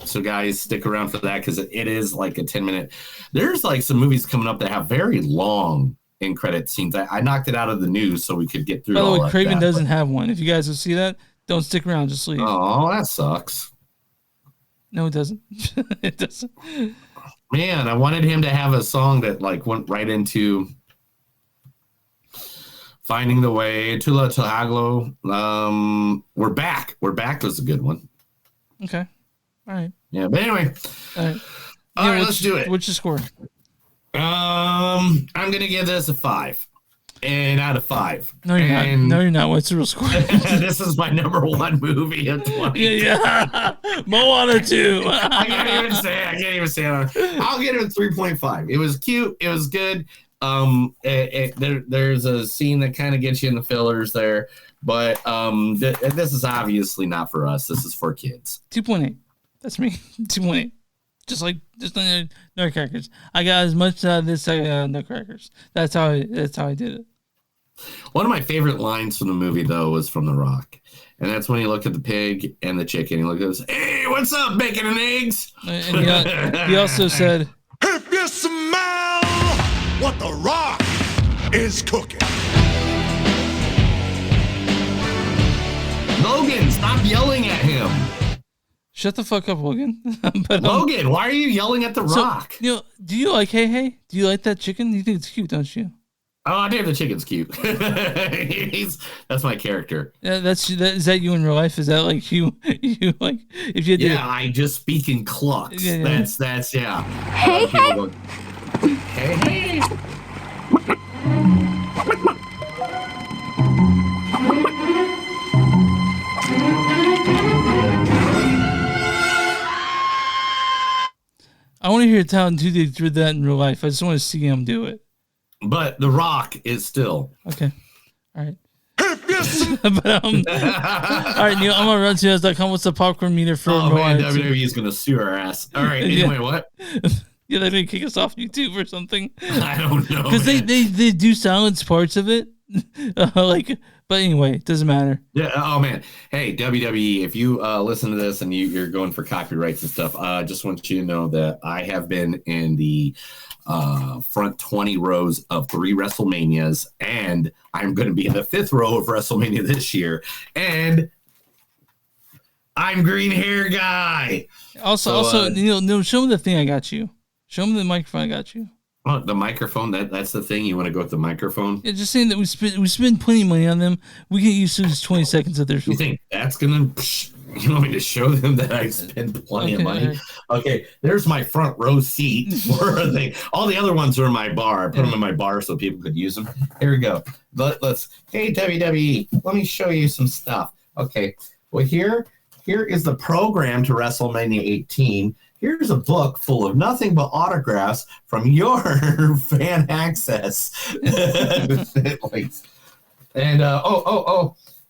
So guys, stick around for that because it is like a 10-minute. There's like some movies coming up that have very long end credit scenes. I knocked it out of the news so we could get through. By the way, Craven doesn't have one. If you guys will see that, don't stick around. Just leave. Oh, that sucks. No, it doesn't. It doesn't. Man, I wanted him to have a song that like went right into Finding the Way, Tula Tahaglo. We're Back. We're Back was a good one. Okay. All right. Yeah, but anyway. All right. All right, let's do it. What's your score? I'm gonna give this a 5. And out of 5. No, you're not. No, you're not. What's the real score? This is my number 1 movie of 20. Yeah. Moana 2. I can't even say it. I'll get it a 3.5. It was cute. It was good. There's a scene that kind of gets you in the fillers there, but this is obviously not for us. This is for kids. 2.8. That's me. 2.8. Just Nutcrackers. I got as much out of this Nutcrackers. That's how I did it. One of my favorite lines from the movie, though, was from The Rock. And that's when he looked at the pig and the chicken. He looked at us, hey, what's up, bacon and eggs? And he also said, if you smell what The Rock is cooking. Logan, stop yelling at him. Shut the fuck up, Logan. But, Logan, why are you yelling at The Rock? Do you like Hey Hey? Do you like that chicken? You think it's cute, don't you? Oh, I think the chicken's cute. That's my character. Yeah, is that you in real life? Is that like you like if you did? Yeah, I just speak in clucks. Yeah. That's yeah. Hey Hey. Go, hey Hey. I want to hear Talon 2 do that in real life. I just want to see him do it. But The Rock is still. Okay. All right. But, all right, Neil, I'm on RunTunes.com. What's the popcorn meter for man, WWE is going to sue our ass. All right, anyway, what? Yeah, they're going to kick us off YouTube or something. I don't know. Because they do silence parts of it. But anyway, it doesn't matter. Yeah. Oh man. Hey, WWE, if you listen to this and you're going for copyrights and stuff, I just want you to know that I have been in the front 20 rows of 3 WrestleManias, and I'm going to be in the 5th row of WrestleMania this year. And I'm green hair guy. Also, Neil, show me the thing I got you. Show me the microphone I got you. Oh, the microphone. That's the thing. You want to go with the microphone? Yeah, just saying that we spend plenty of money on them. We can use 20 seconds of their. You think that's gonna? You want me to show them that I spend plenty of money? Right. Okay, there's my front row seat for a thing. All the other ones are in my bar. I put them in my bar so people could use them. Here we go. Let's. Hey WWE, let me show you some stuff. Okay. Well, here is the program to WrestleMania 18. Here's a book full of nothing but autographs from your fan access. And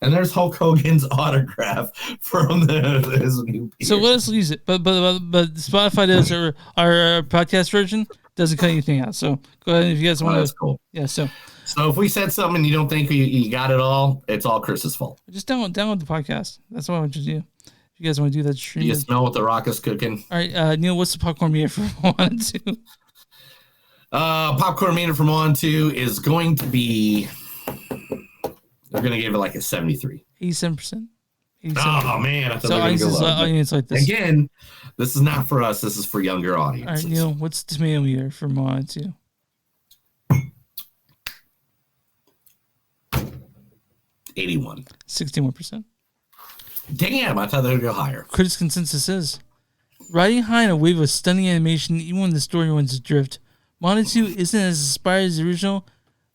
and there's Hulk Hogan's autograph from his new beard. So let us use it, but Spotify does our podcast version doesn't cut anything out. So go ahead if you guys want. That's cool. Yeah. So if we said something and you don't think you got it all, it's all Chris's fault. Just download the podcast. That's what I want you to do. If you guys want to do that stream. You smell what the Rock is cooking. All right, Neil, what's the popcorn meter for Moana 2? Popcorn meter for Moana 2 is going to be. They're going to give it like a 73. 87%. Oh, man. I thought they were going to go low. Audience like this. Again, this is not for us. This is for younger All audiences. right, Neil, what's the tomato meter for Moana 2? 81. 61%. Damn, I thought they would go higher. Critics' consensus is riding high in a wave of stunning animation, even when the story runs adrift. Moana 2 isn't as inspired as the original,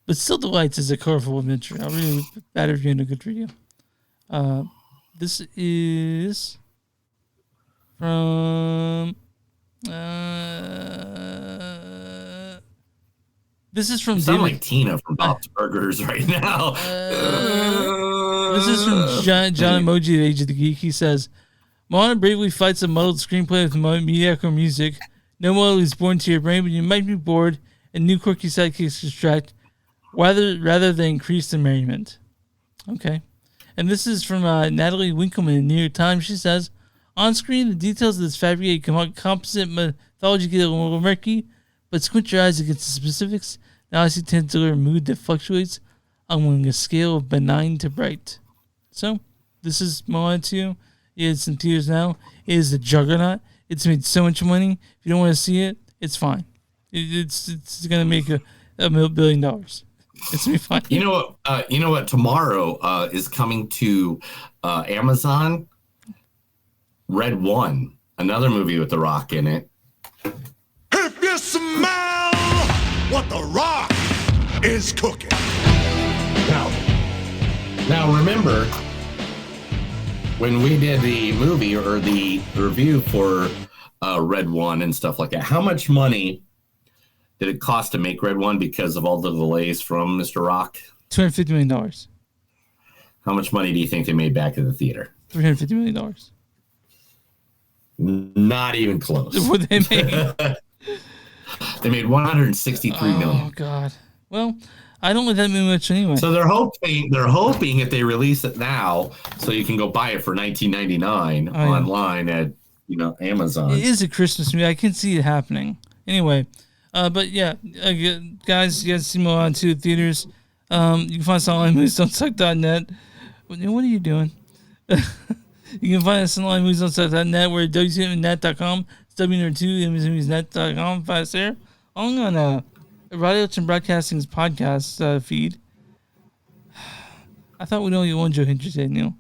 but still delights as a colorful adventure. I'll really bad review and a good review. This is from You sound like Tina from Bob's Burgers right now. This is from John Emoji, the Age of the Geek. He says, Moana bravely fights a muddled screenplay with mediocre music. No model is born to your brain, but you might be bored, and new quirky sidekicks distract rather than increase the merriment. Okay. And this is from Natalie Winkleman in New York Times. She says, on screen, the details of this fabricated composite mythology get a little murky, but squint your eyes against the specifics. Now I see titular mood that fluctuates on a scale of benign to bright. So, this is Moana 2. It's in theaters now. It is the juggernaut. It's made so much money. If you don't want to see it, it's fine. It's going to make $1 billion. It's going to be fine. You know what? Tomorrow is coming to Amazon. Red One, another movie with The Rock in it. If you smell what The Rock is cooking. Now remember, when we did the movie or the review for Red One and stuff like that, how much money did it cost to make Red One because of all the delays from Mr. Rock? $250 million. How much money do you think they made back at the theater? $350 million. Not even close. What they made? They made $163 million. Oh God. Well, I don't like that movie much anyway. So they're hoping if they release it now, so you can go buy it for $19.99 online at Amazon. It is a Christmas movie. I can see it happening. Anyway, but yeah, guys, you guys see Moana 2 theaters. You can find us online moviesdon'tsuck.net. What are you doing? You can find us online moviesdon'tsuck.net. We're at wtmnet.com. It's w2msmoviesnet.com. Find us there. On Radio and Broadcasting's podcast feed. I thought we'd only one Joe Hendry today, Neil.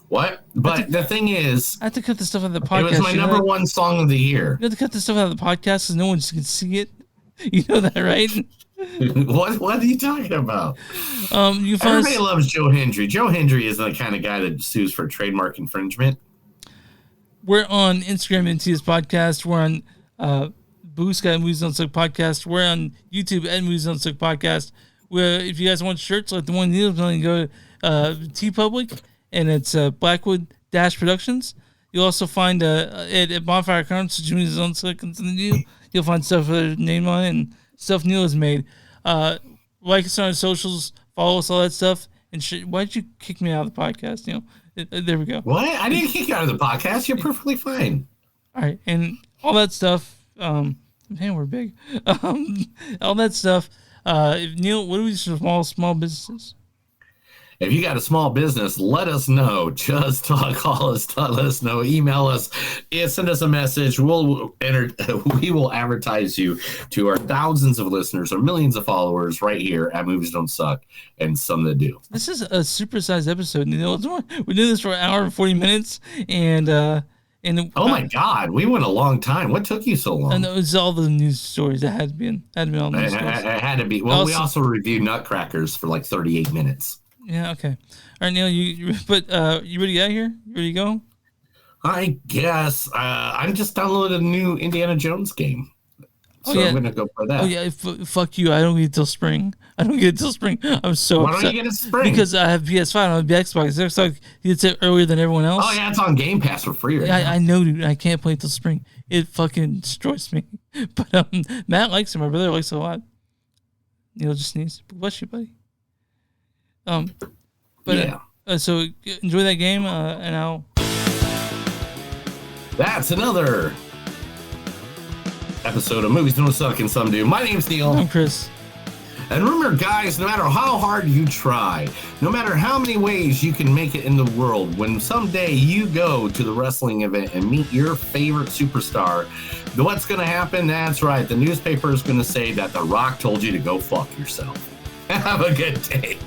What? But the thing is, I have to cut the stuff out of the podcast. It was my number one song of the year. You have to cut the stuff out of the podcast because no one can see it. You know that, right? What are you talking about? You find Everybody loves Joe Hendry. Joe Hendry is the kind of guy that sues for trademark infringement. We're on Instagram and TS Podcast. We're on Blue Sky Movies Don't Suck Podcast. We're on YouTube at Movies Don't Suck Podcast. Where if you guys want shirts like the one Neil's going, go to TeePublic, and it's Blackwood Dash Productions. You'll also find it at Bonfire Accounts, which Movies Don't Suck and you'll find stuff with their name on it and stuff Neil has made. Like us on our socials, follow us, all that stuff. And why'd you kick me out of the podcast, Neil? There we go. What? I didn't kick you out of the podcast. You're perfectly fine. All right, and all that stuff. Man, we're big. All that stuff. Neil, what do we do for small businesses? If you got a small business, let us know. Just call us, let us know, email us, send us a message. We will advertise you to our thousands of listeners or millions of followers right here at Movies Don't Suck and Some That Do. This is a supersized episode. We're doing this for an hour and 40 minutes, and oh my God, we went a long time. What took you so long? I know it's all the news stories that had been all the news stories. It had to be. Well, we also reviewed Nutcrackers for like 38 minutes. Yeah, okay. All right, Neil, you ready to get out of here? You ready to go? I guess. I'm just downloaded a new Indiana Jones game. So I'm going to go play that. Oh, yeah, fuck you. I don't get it till spring. I'm so Why upset. don't you get it spring? Because I have PS5, I don't have Xbox. Xbox gets it earlier than everyone else. Oh, yeah, it's on Game Pass for free right now. I know, dude. I can't play it till spring. It fucking destroys me. But Matt likes it. My brother likes it a lot. Neil just sneezed. Bless you, buddy. So enjoy that game, and I'll. That's another episode of Movies Don't Suck and Some Do. My name's Neil. I'm Chris. And remember, guys, no matter how hard you try, no matter how many ways you can make it in the world, when someday you go to the wrestling event and meet your favorite superstar, what's going to happen? That's right. The newspaper is going to say that The Rock told you to go fuck yourself. Have a good day.